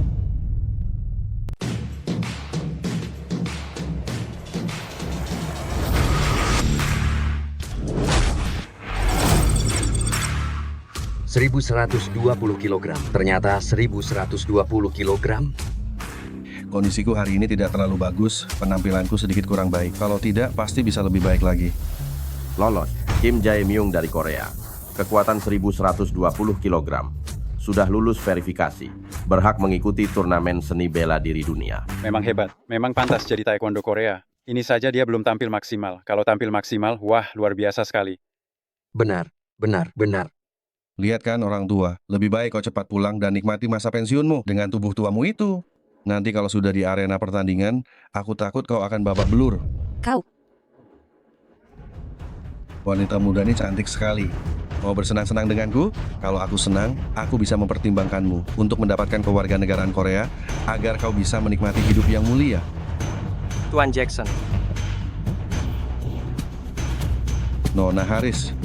$1.120 kg. Ternyata 1.120 kg. Kondisiku hari ini tidak terlalu bagus. Penampilanku sedikit kurang baik. Kalau tidak, pasti bisa lebih baik lagi. Lolos. Kim Jae-myung dari Korea. Kekuatan 1120 kg. Sudah lulus verifikasi. Berhak mengikuti turnamen seni bela diri dunia. Memang hebat. Memang pantas jadi taekwondo Korea. Ini saja dia belum tampil maksimal. Kalau tampil maksimal, wah luar biasa sekali. Benar, benar, benar. Lihat kan orang tua, lebih baik kau cepat pulang dan nikmati masa pensiunmu dengan tubuh tuamu itu. Nanti kalau sudah di arena pertandingan, aku takut kau akan babak belur. Kau. Wanita muda ini cantik sekali. Mau bersenang-senang denganku? Kalau aku senang, aku bisa mempertimbangkanmu untuk mendapatkan kewarganegaraan Korea agar kau bisa menikmati hidup yang mulia. Tuan Jackson. Nona Haris.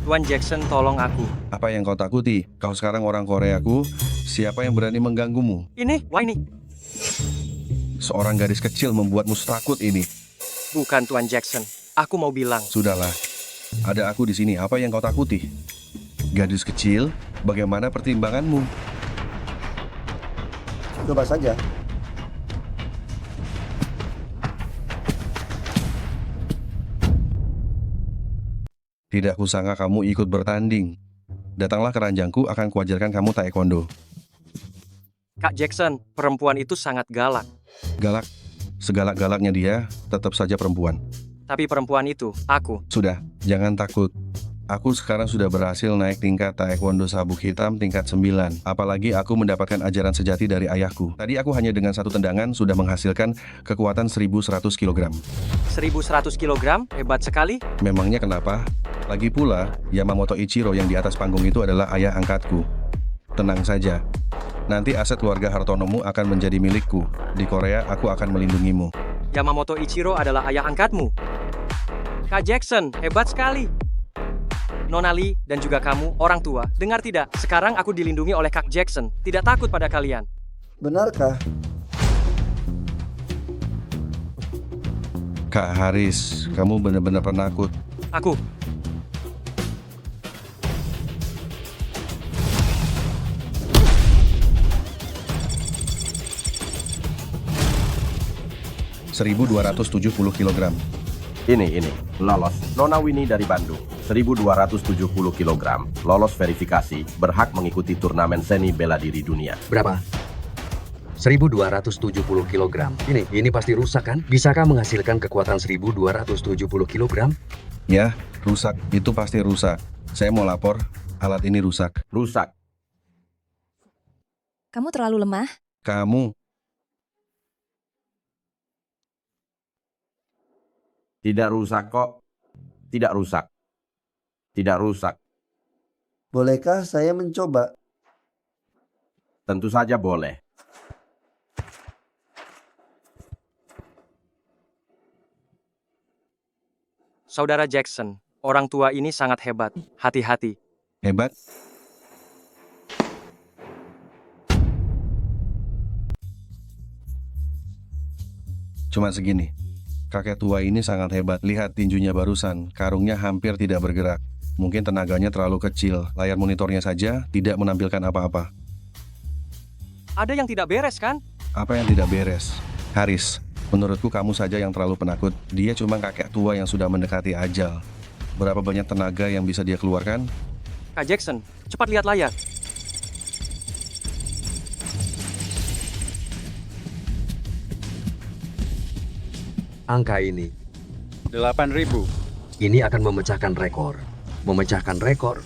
Tuan Jackson, tolong aku. Apa yang kau takuti? Kau sekarang orang Koreaku. Siapa yang berani mengganggumu? Wah ini. Seorang gadis kecil membuatmu takut ini. Bukan Tuan Jackson. Aku mau bilang. Sudahlah. Ada aku di sini. Apa yang kau takuti? Gadis kecil, bagaimana pertimbanganmu? Coba saja. Tidak kusangka kamu ikut bertanding. Datanglah ke ranjangku, akan kuajarkan kamu taekwondo. Kak Jackson, perempuan itu sangat galak. Galak? Segalak-galaknya dia, tetap saja perempuan. Tapi perempuan itu, aku. Sudah, jangan takut. Aku sekarang sudah berhasil naik tingkat taekwondo sabuk hitam tingkat 9. Apalagi aku mendapatkan ajaran sejati dari ayahku. Tadi aku hanya dengan satu tendangan sudah menghasilkan kekuatan 1100 kg. 1100 kg? Hebat sekali. Memangnya kenapa? Lagi pula, Yamamoto Ichiro yang di atas panggung itu adalah ayah angkatku. Tenang saja. Nanti aset keluarga Hartonomu akan menjadi milikku. Di Korea, aku akan melindungimu. Yamamoto Ichiro adalah ayah angkatmu. Kak Jackson, hebat sekali. Nona Lee dan juga kamu, orang tua, dengar tidak? Sekarang aku dilindungi oleh Kak Jackson. Tidak takut pada kalian. Benarkah? Kak Haris, kamu benar-benar penakut. Aku. (1270 kg). Ini, lolos. Nona Winnie dari Bandung, 1270 kg, lolos verifikasi, berhak mengikuti turnamen seni bela diri dunia. Berapa? 1270 kg. Ini pasti rusak kan? Bisakah menghasilkan kekuatan 1270 kg? Ya, rusak. Itu pasti rusak. Saya mau lapor, alat ini rusak. Rusak. Kamu terlalu lemah. Kamu. Tidak rusak kok. Tidak rusak. Tidak rusak. Bolehkah saya mencoba? Tentu saja boleh. Saudara Jackson, orang tua ini sangat hebat. Hati-hati. Hebat? Cuma segini. Kakek tua ini sangat hebat. Lihat tinjunya barusan. Karungnya hampir tidak bergerak. Mungkin tenaganya terlalu kecil. Layar monitornya saja tidak menampilkan apa-apa. Ada yang tidak beres kan? Apa yang tidak beres? Haris, menurutku kamu saja yang terlalu penakut. Dia cuma kakek tua yang sudah mendekati ajal. Berapa banyak tenaga yang bisa dia keluarkan? Kak Jackson, cepat lihat layar. Angka ini 8.000. Ini akan memecahkan rekor. Memecahkan rekor.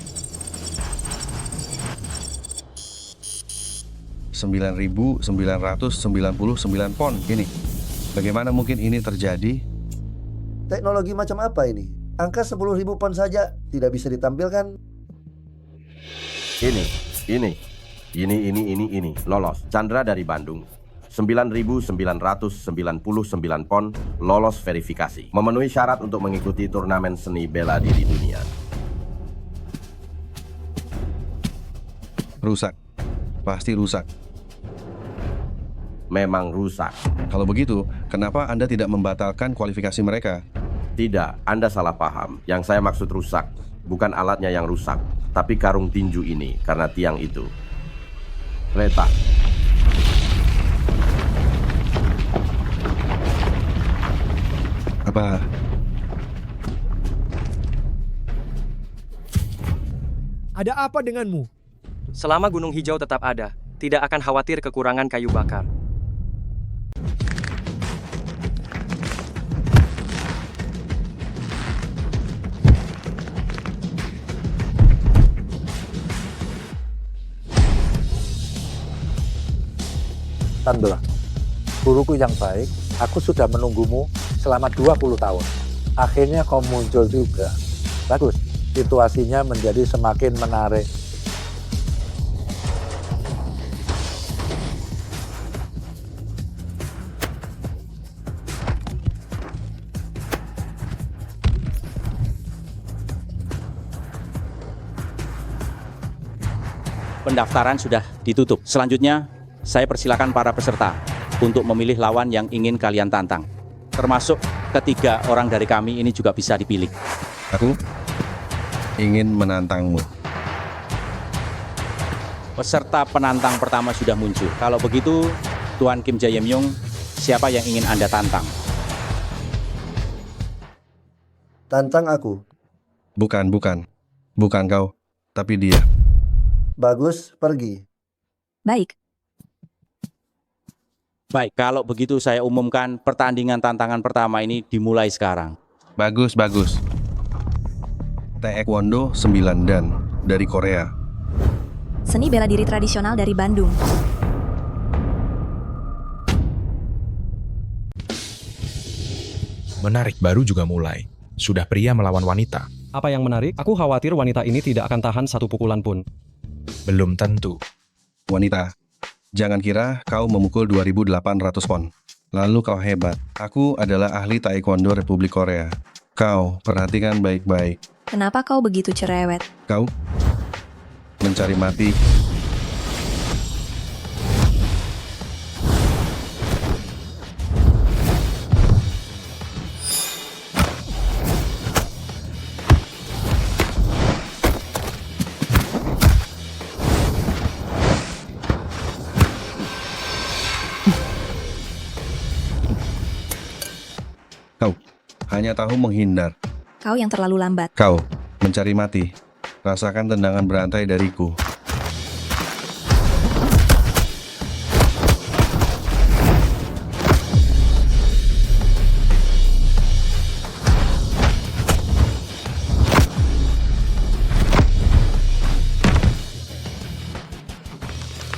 9.999 pon ini. Bagaimana mungkin ini terjadi? Teknologi macam apa ini? Angka 10.000 pon saja tidak bisa ditampilkan. Ini. Lolos. Chandra dari Bandung. 9.999 pon, lolos verifikasi. Memenuhi syarat untuk mengikuti turnamen seni bela diri dunia. Rusak. Pasti rusak. Memang rusak. Kalau begitu, kenapa Anda tidak membatalkan kualifikasi mereka? Tidak, Anda salah paham. Yang saya maksud rusak, bukan alatnya yang rusak, tapi karung tinju ini, karena tiang itu retak. Apa? Ada apa denganmu? Selama Gunung Hijau tetap ada, tidak akan khawatir kekurangan kayu bakar. Chandra, guruku yang baik, aku sudah menunggumu selama 20 tahun. Akhirnya kau muncul juga. Bagus, situasinya menjadi semakin menarik. Pendaftaran sudah ditutup. Selanjutnya, saya persilakan para peserta untuk memilih lawan yang ingin kalian tantang. Termasuk ketiga orang dari kami ini juga bisa dipilih. Aku ingin menantangmu. Peserta penantang pertama sudah muncul. Kalau begitu, Tuan Kim Jae-myung, siapa yang ingin Anda tantang? Tantang aku. Bukan kau, tapi dia. Bagus, pergi. Baik. Baik, kalau begitu saya umumkan pertandingan tantangan pertama ini dimulai sekarang. Bagus. Taekwondo 9 dan dari Korea. Seni bela diri tradisional dari Bandung. Menarik, baru juga mulai. Sudah pria melawan wanita. Apa yang menarik? Aku khawatir wanita ini tidak akan tahan satu pukulan pun. Belum tentu. Wanita, jangan kira kau memukul 2.800 pon. Lalu kau hebat. Aku adalah ahli Taekwondo Republik Korea. Kau perhatikan baik-baik. Kenapa kau begitu cerewet? Kau mencari mati. Kau hanya tahu menghindar. Kau yang terlalu lambat. Kau mencari mati. Rasakan tendangan berantai dariku.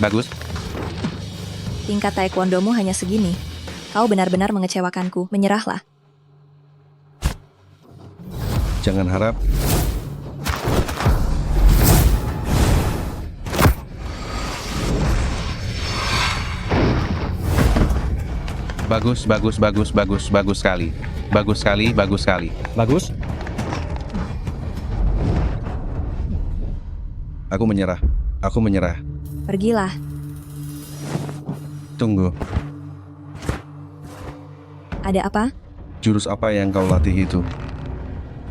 Bagus. Tingkat taekwondomu hanya segini. Kau benar-benar mengecewakanku. Menyerahlah. Jangan harap. Bagus sekali. Bagus sekali. Bagus? Aku menyerah. Pergilah. Tunggu. Ada apa? Jurus apa yang kau latih itu?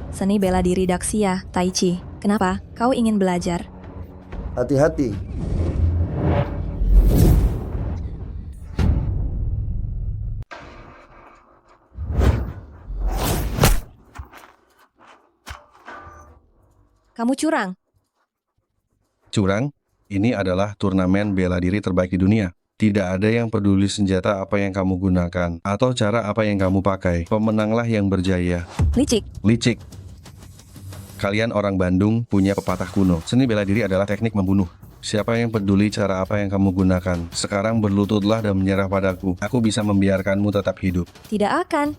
Seni bela diri Daxia, Tai Chi. Kenapa? Kau ingin belajar? Hati-hati. Kamu curang. Curang? Ini adalah turnamen bela diri terbaik di dunia. Tidak ada yang peduli senjata apa yang kamu gunakan atau cara apa yang kamu pakai. Pemenanglah yang berjaya. Licik. Kalian orang Bandung punya pepatah kuno. Seni bela diri adalah teknik membunuh. Siapa yang peduli cara apa yang kamu gunakan? Sekarang berlututlah dan menyerah padaku. Aku bisa membiarkanmu tetap hidup. Tidak akan.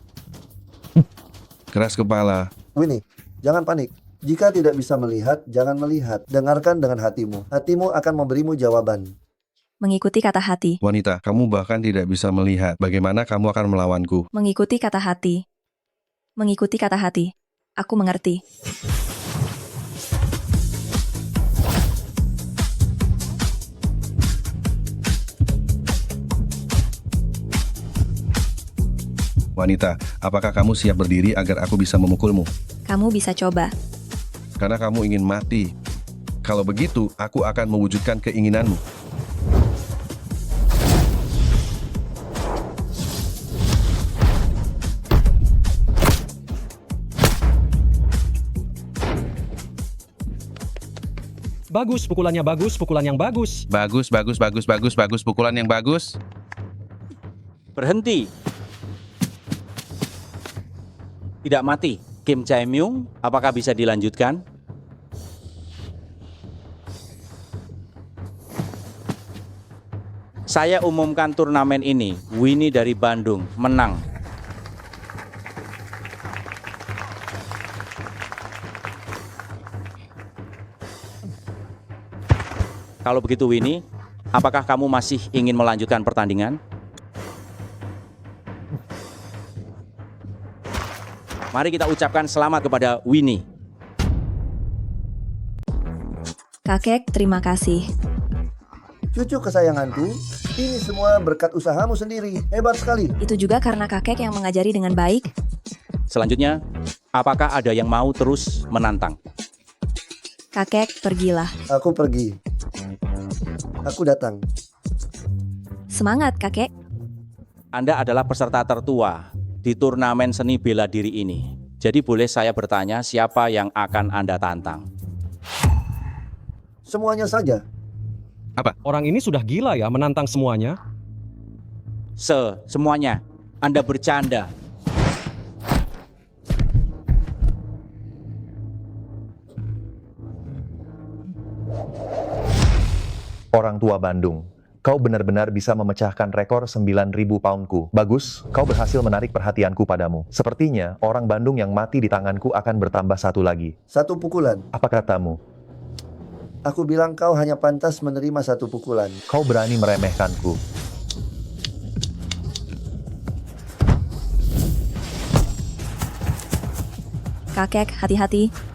Keras kepala. Winnie, jangan panik. Jika tidak bisa melihat, jangan melihat. Dengarkan dengan hatimu. Hatimu akan memberimu jawaban. Mengikuti kata hati. Wanita, kamu bahkan tidak bisa melihat. Bagaimana kamu akan melawanku? Mengikuti kata hati. Mengikuti kata hati. Aku mengerti. Wanita, apakah kamu siap berdiri agar aku bisa memukulmu? Kamu bisa coba. Karena kamu ingin mati. Kalau begitu, aku akan mewujudkan keinginanmu. Bagus, pukulan yang bagus, pukulan yang bagus. Bagus, pukulan yang bagus. Berhenti. Tidak mati. Kim Jae-myung, apakah bisa dilanjutkan? Saya umumkan turnamen ini, Winnie dari Bandung menang. Kalau begitu Winnie, apakah kamu masih ingin melanjutkan pertandingan? Mari kita ucapkan selamat kepada Winnie. Kakek, terima kasih. Cucu kesayanganku, ini semua berkat usahamu sendiri. Hebat sekali. Itu juga karena kakek yang mengajari dengan baik. Selanjutnya, apakah ada yang mau terus menantang? Kakek, pergilah. Aku pergi. Aku datang. Semangat, kakek. Anda adalah peserta tertua di turnamen seni bela diri ini. Jadi boleh saya bertanya siapa yang akan Anda tantang? Semuanya saja. Apa? Orang ini sudah gila ya menantang semuanya. Semuanya. Anda bercanda. Orang tua Bandung, kau benar-benar bisa memecahkan rekor 9.000 poundku. Bagus, kau berhasil menarik perhatianku padamu. Sepertinya orang Bandung yang mati di tanganku akan bertambah satu lagi. 1 pukulan. Apa katamu? Aku bilang kau hanya pantas menerima 1 pukulan. Kau berani meremehkanku. Kakek, hati-hati.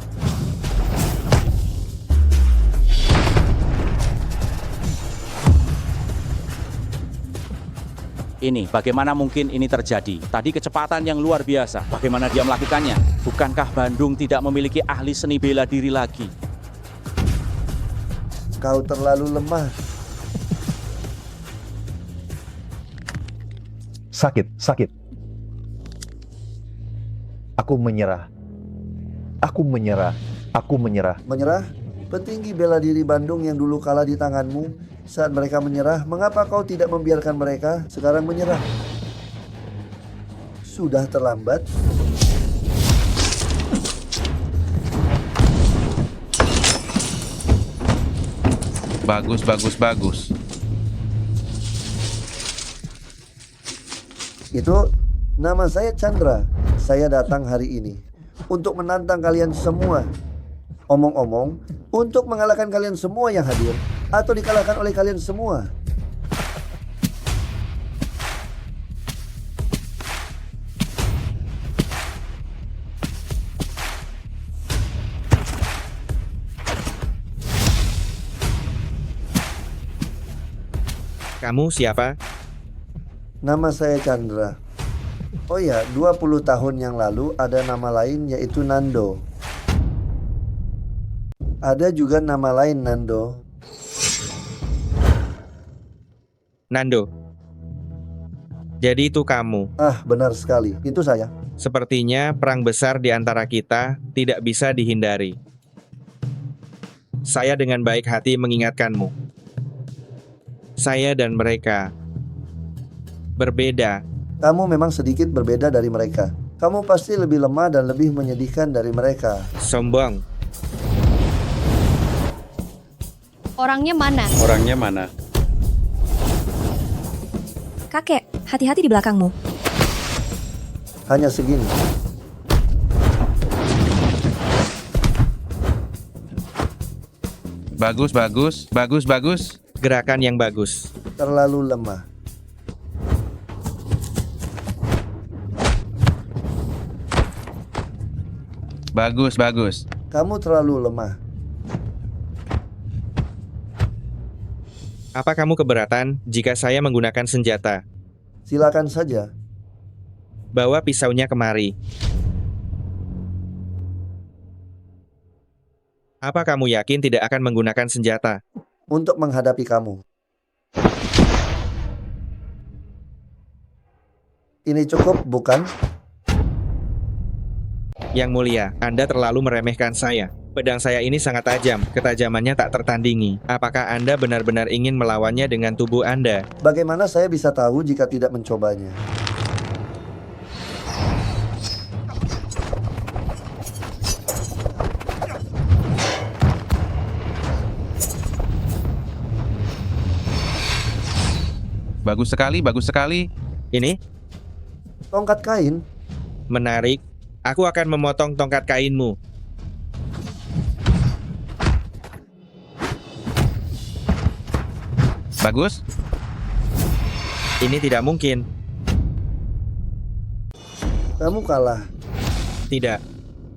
Ini, bagaimana mungkin ini terjadi? Tadi kecepatan yang luar biasa. Bagaimana dia melakukannya? Bukankah Bandung tidak memiliki ahli seni bela diri lagi? Kau terlalu lemah. Sakit. Aku menyerah. Menyerah? Petinggi bela diri Bandung yang dulu kalah di tanganmu, saat mereka menyerah, mengapa kau tidak membiarkan mereka sekarang menyerah? Sudah terlambat. Bagus. Itu, nama saya Chandra. Saya datang hari ini untuk menantang kalian semua. Omong-omong, untuk mengalahkan kalian semua yang hadir, atau dikalahkan oleh kalian semua. Kamu siapa? Nama saya Chandra. Oh ya, 20 tahun yang lalu ada nama lain yaitu Nando. Ada juga nama lain Nando. Nando. Jadi itu kamu. Ah, benar sekali. Itu saya. Sepertinya perang besar di antara kita tidak bisa dihindari. Saya dengan baik hati mengingatkanmu. Saya dan mereka berbeda. Kamu memang sedikit berbeda dari mereka. Kamu pasti lebih lemah dan lebih menyedihkan dari mereka. Sombong. Orangnya mana? Kakek, hati-hati di belakangmu. Hanya segini. Bagus. Gerakan yang bagus. Terlalu lemah. Bagus. Kamu terlalu lemah. Apa kamu keberatan jika saya menggunakan senjata? Silakan saja. Bawa pisaunya kemari. Apa kamu yakin tidak akan menggunakan senjata? Untuk menghadapi kamu. Ini cukup, bukan? Yang mulia, Anda terlalu meremehkan saya. Pedang saya ini sangat tajam, ketajamannya tak tertandingi. Apakah Anda benar-benar ingin melawannya dengan tubuh Anda? Bagaimana saya bisa tahu jika tidak mencobanya? Bagus sekali, bagus sekali. Ini? Tongkat kain. Menarik. Aku akan memotong tongkat kainmu. Bagus. Ini tidak mungkin. Kamu kalah. Tidak.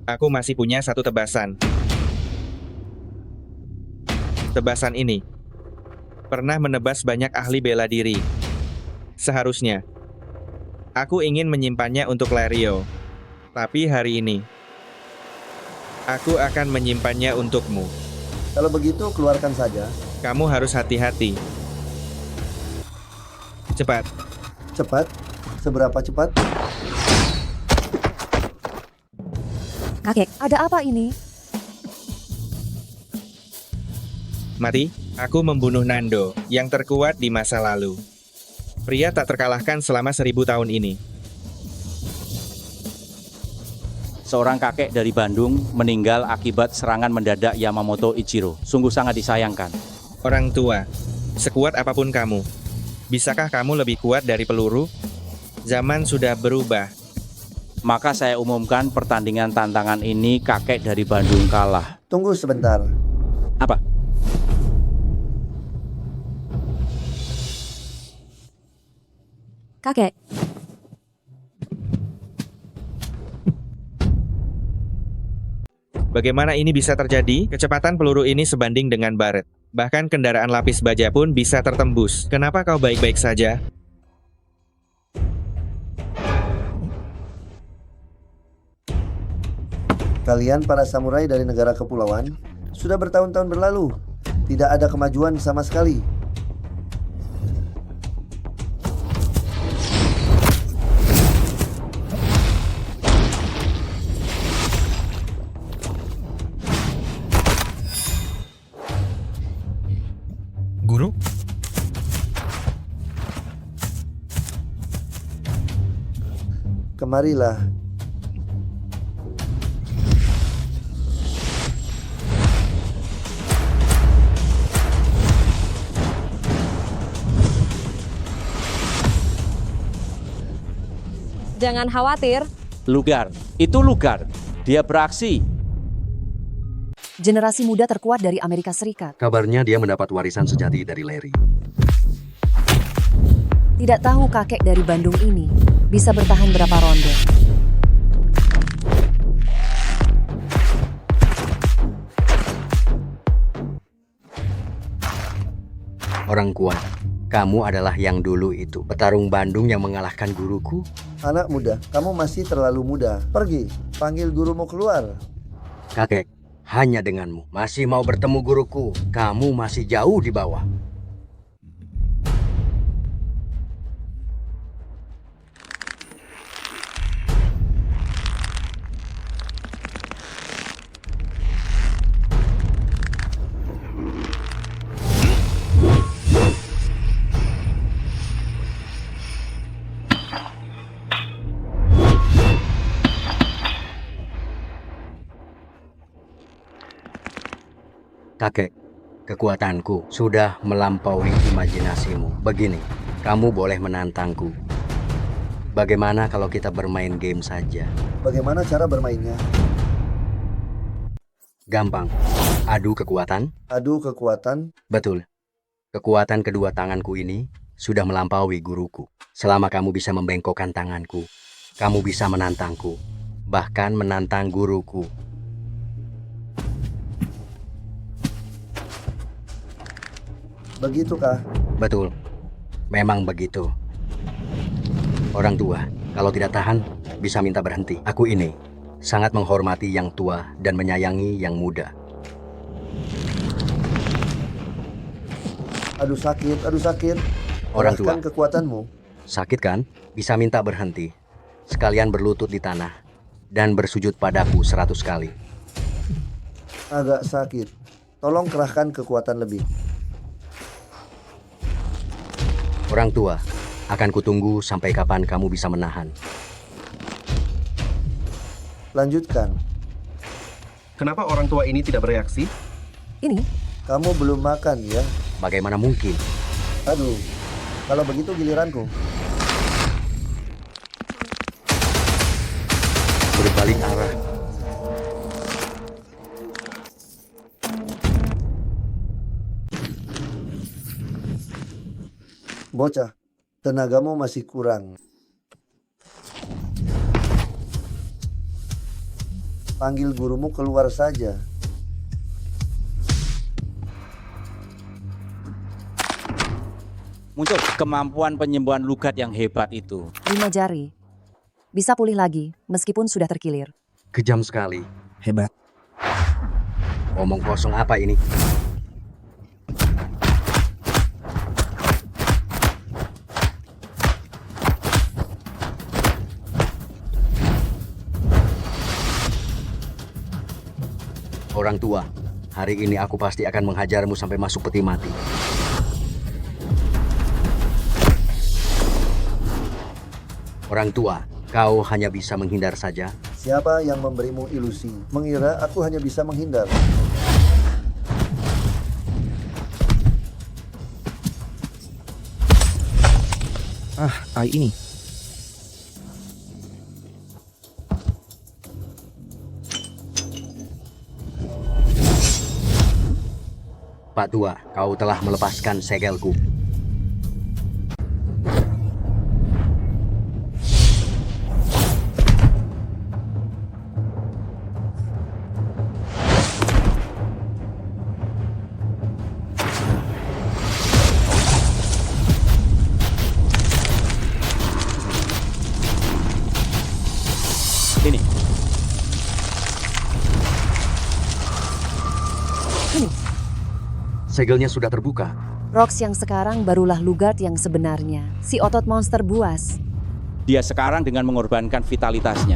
Aku masih punya satu tebasan. Tebasan ini pernah menebas banyak ahli bela diri. Seharusnya aku ingin menyimpannya untuk Lario. Tapi hari ini aku akan menyimpannya untukmu. Kalau begitu, keluarkan saja. Kamu harus hati-hati. Cepat. Cepat? Seberapa cepat? Kakek, ada apa ini? Mati, aku membunuh Nando, yang terkuat di masa lalu. Pria tak terkalahkan selama 1000 tahun ini. Seorang kakek dari Bandung meninggal akibat serangan mendadak Yamamoto Ichiro. Sungguh sangat disayangkan. Orang tua, sekuat apapun kamu, bisakah kamu lebih kuat dari peluru? Zaman sudah berubah. Maka saya umumkan pertandingan tantangan ini kakek dari Bandung kalah. Tunggu sebentar. Apa? Kakek, Bagaimana ini bisa terjadi? Kecepatan peluru ini sebanding dengan baret. Bahkan kendaraan lapis baja pun bisa tertembus. Kenapa kau baik-baik saja? Kalian para samurai dari negara kepulauan sudah bertahun-tahun berlalu. Tidak ada kemajuan sama sekali. Guru? Kemarilah. Jangan khawatir. Lugar, itu Lugar. Dia beraksi. Generasi muda terkuat dari Amerika Serikat. Kabarnya dia mendapat warisan sejati dari Larry. Tidak tahu kakek dari Bandung ini bisa bertahan berapa ronde. Orang kuat. Kamu adalah yang dulu itu, petarung Bandung yang mengalahkan guruku. Anak muda, kamu masih terlalu muda. Pergi, panggil gurumu keluar. Kakek, hanya denganmu masih mau bertemu guruku. Kamu masih jauh di bawah. Kakek, kekuatanku sudah melampaui imajinasimu. Begini, kamu boleh menantangku. Bagaimana kalau kita bermain game saja? Bagaimana cara bermainnya? Gampang. Adu kekuatan. Adu kekuatan? Betul. Kekuatan kedua tanganku ini sudah melampaui guruku. Selama kamu bisa membengkokkan tanganku, kamu bisa menantangku. Bahkan menantang guruku. Begitukah? Betul. Memang begitu. Orang tua, kalau tidak tahan, bisa minta berhenti. Aku ini sangat menghormati yang tua dan menyayangi yang muda. Aduh sakit, aduh sakit. Orang tua. Kerahkan kekuatanmu. Sakit kan? Bisa minta berhenti. Sekalian berlutut di tanah dan bersujud padaku 100 kali. Agak sakit. Tolong kerahkan kekuatan lebih. Orang tua, akan kutunggu sampai kapan kamu bisa menahan. Lanjutkan. Kenapa orang tua ini tidak bereaksi? Ini? Kamu belum makan ya? Bagaimana mungkin? Aduh, kalau begitu giliranku. Berbalik arah. Bocah, tenagamu masih kurang. Panggil gurumu keluar saja. Muncul kemampuan penyembuhan lugat yang hebat itu. 5 jari. Bisa pulih lagi, meskipun sudah terkilir. Kejam sekali. Hebat. Omong kosong apa ini? Orang tua, hari ini aku pasti akan menghajarmu sampai masuk peti mati. Orang tua, kau hanya bisa menghindar saja. Siapa yang memberimu ilusi? Mengira aku hanya bisa menghindar. Ai ini. Pak Tua, kau telah melepaskan segelku. Ini. Segelnya sudah terbuka. Rox yang sekarang barulah Lugard yang sebenarnya. Si otot monster buas. Dia sekarang dengan mengorbankan vitalitasnya.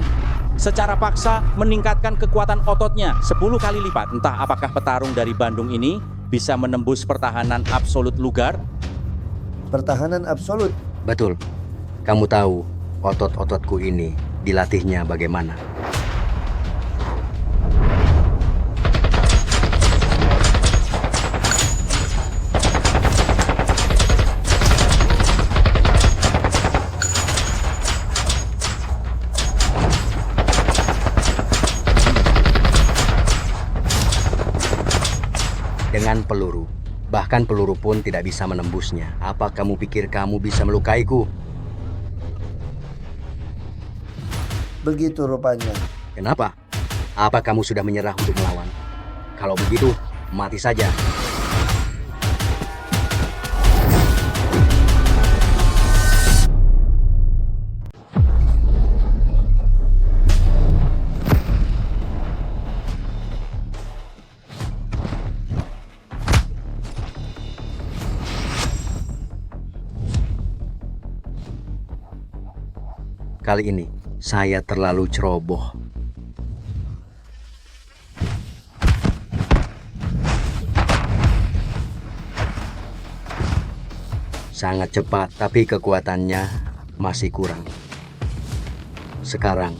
Secara paksa meningkatkan kekuatan ototnya 10 kali lipat. Entah apakah petarung dari Bandung ini bisa menembus pertahanan absolut Lugard? Pertahanan absolut? Betul. Kamu tahu otot-ototku ini dilatihnya bagaimana? Dengan peluru. Bahkan peluru pun tidak bisa menembusnya. Apa kamu pikir kamu bisa melukaiku? Begitu rupanya. Kenapa? Apa kamu sudah menyerah untuk melawan? Kalau begitu, mati saja. Kali ini, saya terlalu ceroboh. Sangat cepat, tapi kekuatannya masih kurang. Sekarang,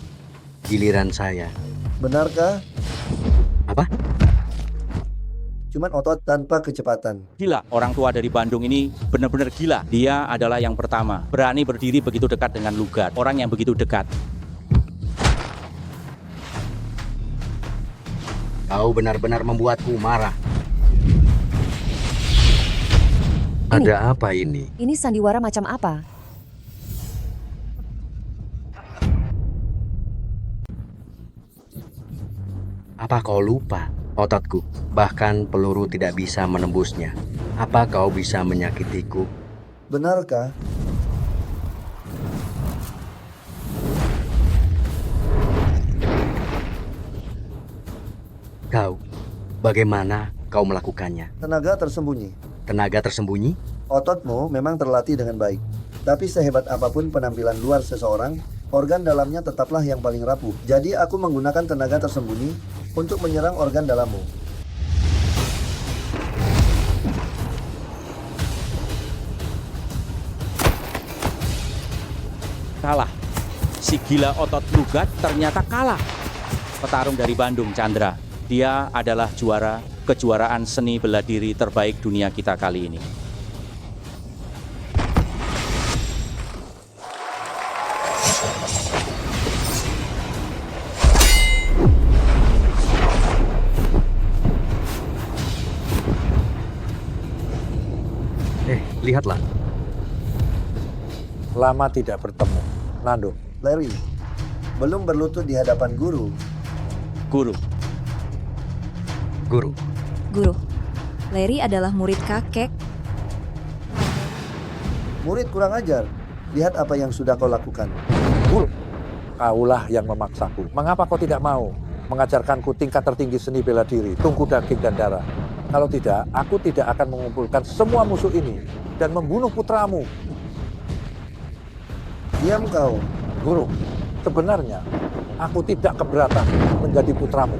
giliran saya. Benarkah? Apa? Cuman otot tanpa kecepatan. Gila, orang tua dari Bandung ini benar-benar gila. Dia adalah yang pertama berani berdiri begitu dekat dengan Lugard. Orang yang begitu dekat. Kau benar-benar membuatku marah. Ada apa ini? Ini sandiwara macam apa? Apa kau lupa? Ototku, bahkan peluru tidak bisa menembusnya. Apa kau bisa menyakitiku? Benarkah? Kau, bagaimana kau melakukannya? Tenaga tersembunyi. Tenaga tersembunyi? Ototmu memang terlatih dengan baik. Tapi sehebat apapun penampilan luar seseorang, organ dalamnya tetaplah yang paling rapuh. Jadi aku menggunakan tenaga tersembunyi untuk menyerang organ dalammu. kalah. Si gila otot lugat ternyata kalah. Petarung dari Bandung, Chandra. Dia adalah juara kejuaraan seni bela diri terbaik dunia kita kali ini. Lihatlah. Lama tidak bertemu. Nando. Larry, belum berlutut di hadapan guru. Guru. Guru. Guru, Larry adalah murid kakek. Murid kurang ajar. Lihat apa yang sudah kau lakukan. Guru, kaulah yang memaksaku. Mengapa kau tidak mau mengajarkanku tingkat tertinggi seni bela diri, tungku daging dan darah? Kalau tidak, aku tidak akan mengumpulkan semua musuh ini dan membunuh putramu. Diam kau. Guru, sebenarnya aku tidak keberatan menjadi putramu.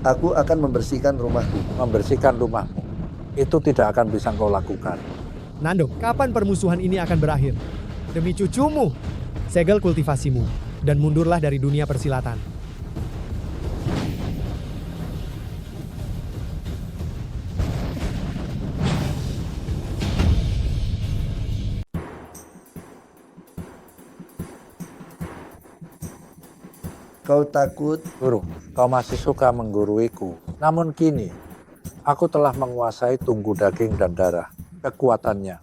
Aku akan membersihkan rumahku. Membersihkan rumahmu. Itu tidak akan bisa kau lakukan. Nando, kapan permusuhan ini akan berakhir? Demi cucumu, segel kultivasimu, dan mundurlah dari dunia persilatan. Kau takut? Guru, kau masih suka mengguruiku. Namun kini, aku telah menguasai tungku daging dan darah. Kekuatannya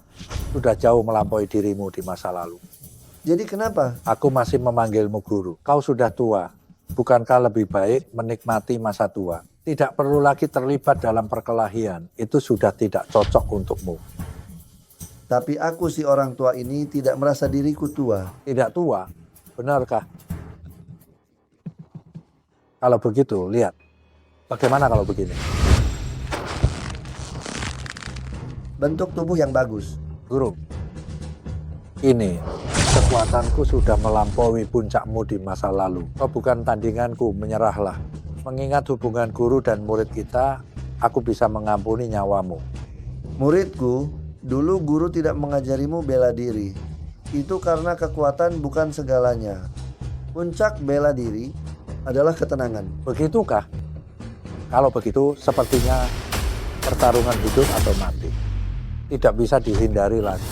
sudah jauh melampaui dirimu di masa lalu. Jadi kenapa? Aku masih memanggilmu guru. Kau sudah tua. Bukankah lebih baik menikmati masa tua? Tidak perlu lagi terlibat dalam perkelahian. Itu sudah tidak cocok untukmu. Tapi aku si orang tua ini tidak merasa diriku tua. Tidak tua? Benarkah? Kalau begitu, lihat. Bagaimana kalau begini? Bentuk tubuh yang bagus. Guru, ini kekuatanku sudah melampaui puncakmu di masa lalu. Kau bukan tandinganku, menyerahlah. Mengingat hubungan guru dan murid kita, aku bisa mengampuni nyawamu. Muridku, dulu guru tidak mengajarimu bela diri. Itu karena kekuatan bukan segalanya. Puncak bela diri adalah ketenangan. Begitukah? Kalau begitu, sepertinya pertarungan hidup atau mati. Tidak bisa dihindari lagi.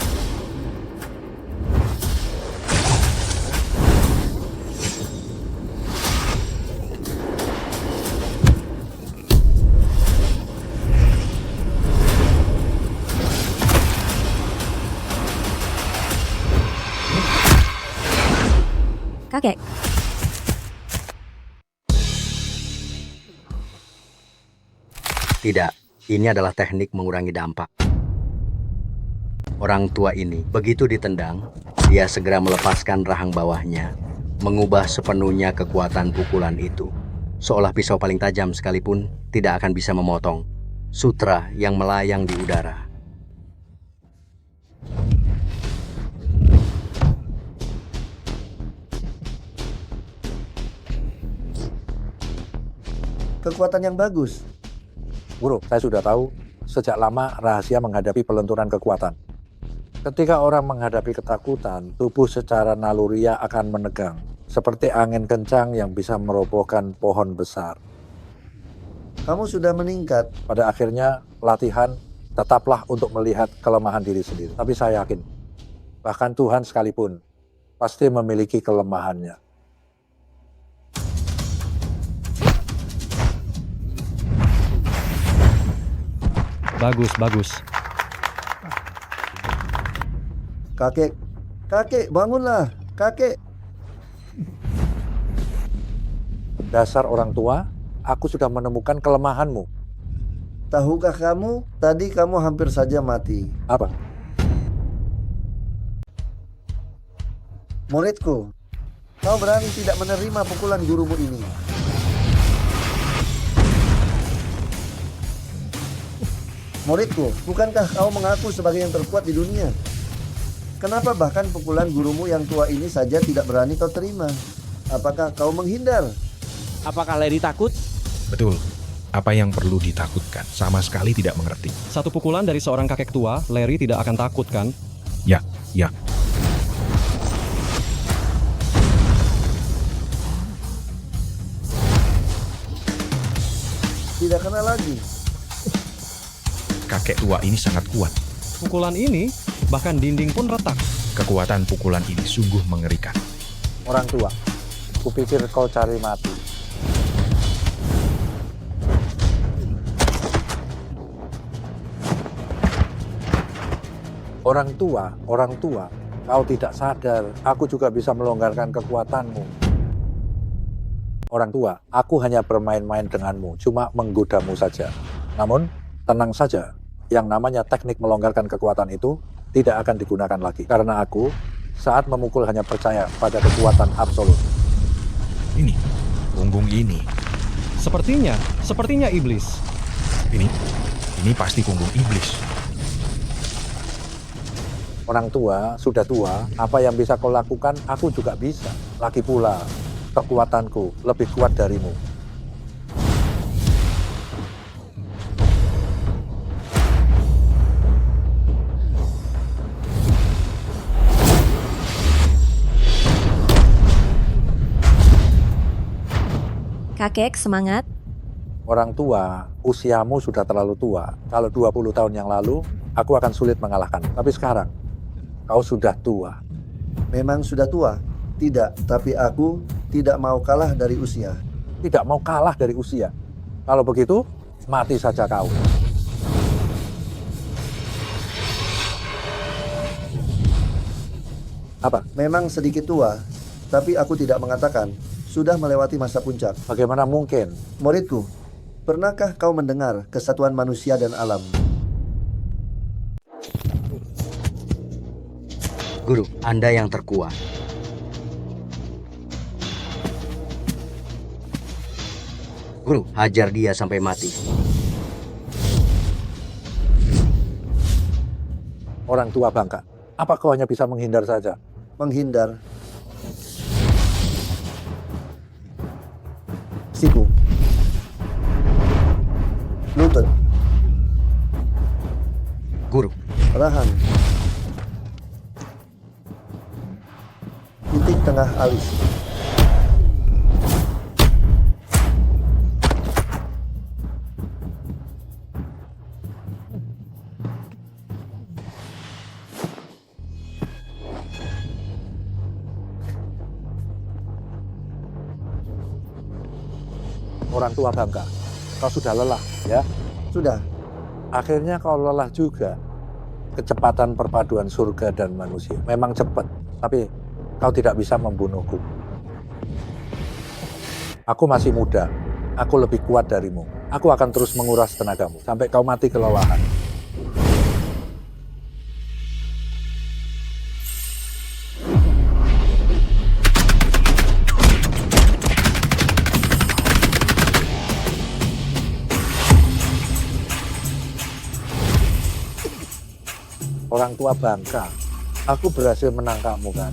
Kakek. Tidak, ini adalah teknik mengurangi dampak. Orang tua ini, begitu ditendang, dia segera melepaskan rahang bawahnya, mengubah sepenuhnya kekuatan pukulan itu. Seolah pisau paling tajam sekalipun tidak akan bisa memotong sutra yang melayang di udara. Kekuatan yang bagus. Guru, saya sudah tahu sejak lama rahasia menghadapi pelenturan kekuatan. Ketika orang menghadapi ketakutan, tubuh secara naluriah akan menegang, seperti angin kencang yang bisa merobohkan pohon besar. Kamu sudah meningkat. Pada akhirnya, latihan tetaplah untuk melihat kelemahan diri sendiri. Tapi saya yakin, bahkan Tuhan sekalipun pasti memiliki kelemahannya. Bagus, bagus. Kakek, bangunlah, kakek. Dasar orang tua, aku sudah menemukan kelemahanmu. Tahukah kamu, tadi kamu hampir saja mati. Apa? Muridku, kau berani tidak menerima pukulan gurumu ini. Muridku, bukankah kau mengaku sebagai yang terkuat di dunia? Kenapa bahkan pukulan gurumu yang tua ini saja tidak berani kau terima? Apakah kau menghindar? Apakah Larry takut? Betul. Apa yang perlu ditakutkan? Sama sekali tidak mengerti. Satu pukulan dari seorang kakek tua, Larry tidak akan takut kan? Ya. kena lagi. Kakek tua ini sangat kuat. Pukulan ini, bahkan dinding pun retak. Kekuatan pukulan ini sungguh mengerikan. Orang tua, kupikir kau cari mati. Orang tua, kau tidak sadar, aku juga bisa melonggarkan kekuatanmu. Orang tua, aku hanya bermain-main denganmu, cuma menggodamu saja. Namun, tenang saja, yang namanya teknik melonggarkan kekuatan itu tidak akan digunakan lagi. Karena aku, saat memukul hanya percaya pada kekuatan absolut. Ini, punggung ini. Sepertinya iblis. Ini pasti punggung iblis. Orang tua, sudah tua, apa yang bisa kau lakukan, aku juga bisa. Lagi pula, kekuatanku lebih kuat darimu. Kakek, semangat. Orang tua, usiamu sudah terlalu tua. Kalau 20 tahun yang lalu, aku akan sulit mengalahkan. Tapi sekarang, kau sudah tua. Memang sudah tua? Tidak, tapi aku tidak mau kalah dari usia. Tidak mau kalah dari usia. Kalau begitu, mati saja kau. Apa? Memang sedikit tua, tapi aku tidak mengatakan sudah melewati masa puncak. Bagaimana mungkin? Muridku, pernahkah kau mendengar kesatuan manusia dan alam? Guru, Anda yang terkuat. Guru, hajar dia sampai mati. Orang tua bangka, apa kau hanya bisa menghindar saja? Menghindar? Siku. Lutut. Guru. Rahang. Titik tengah alis. Orang tua bangka, kau sudah lelah, ya? Sudah. Akhirnya kau lelah juga. Kecepatan perpaduan surga dan manusia memang cepat, tapi kau tidak bisa membunuhku. Aku masih muda, aku lebih kuat darimu. Aku akan terus menguras tenagamu sampai kau mati kelelahan. Orang tua bangka, aku berhasil menangkapmu kan?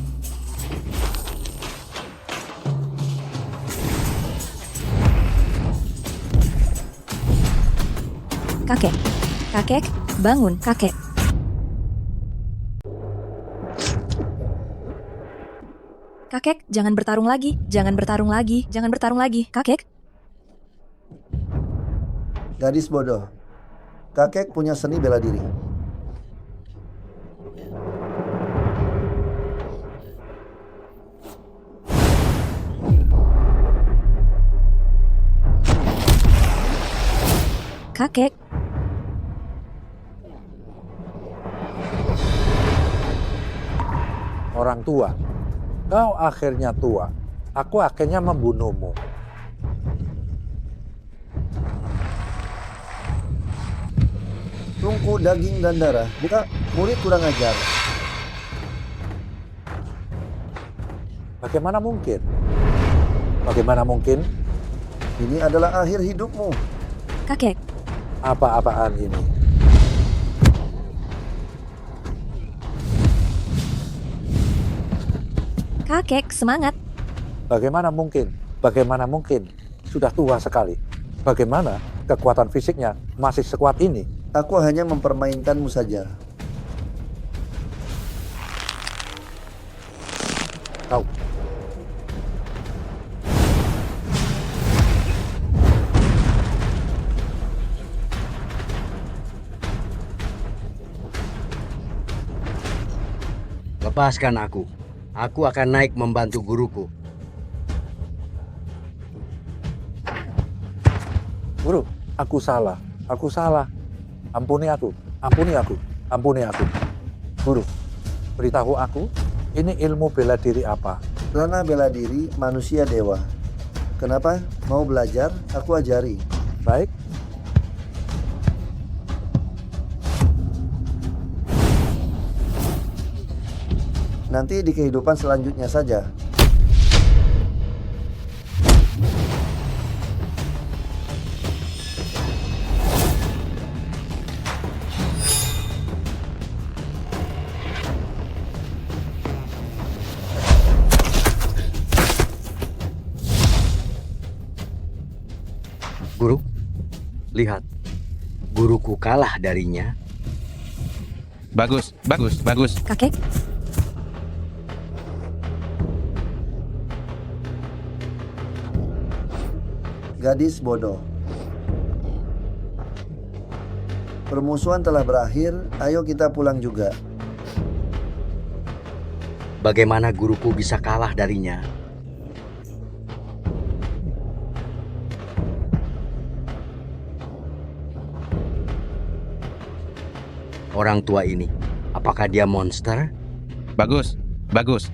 Kakek, bangun, kakek. Kakek, jangan bertarung lagi, kakek. Gadis bodoh, kakek punya seni bela diri. Kakek. Orang tua, kau akhirnya tua. Aku akhirnya membunuhmu. Tungku daging dan darah, bukan murid kurang ajar. Bagaimana mungkin? Bagaimana mungkin? Ini adalah akhir hidupmu. Kakek. Apa-apaan ini? Kakek, semangat. Bagaimana mungkin? Bagaimana mungkin? Sudah tua sekali. Bagaimana kekuatan fisiknya masih sekuat ini? Aku hanya mempermainkanmu saja. Kau. Lepaskan aku. Aku akan naik membantu guruku. Guru, aku salah. Aku salah. Ampuni aku. Ampuni aku. Ampuni aku. Guru, beritahu aku, ini ilmu bela diri apa? Ranah bela diri manusia dewa. Kenapa? Mau belajar? Aku ajari. Baik. Nanti di kehidupan selanjutnya saja. Guru, lihat. Guruku kalah darinya. Bagus, bagus, bagus. Kakek, Gadis bodoh. Permusuhan telah berakhir, ayo kita pulang juga. Bagaimana guruku bisa kalah darinya? Orang tua ini, apakah dia monster? Bagus, bagus.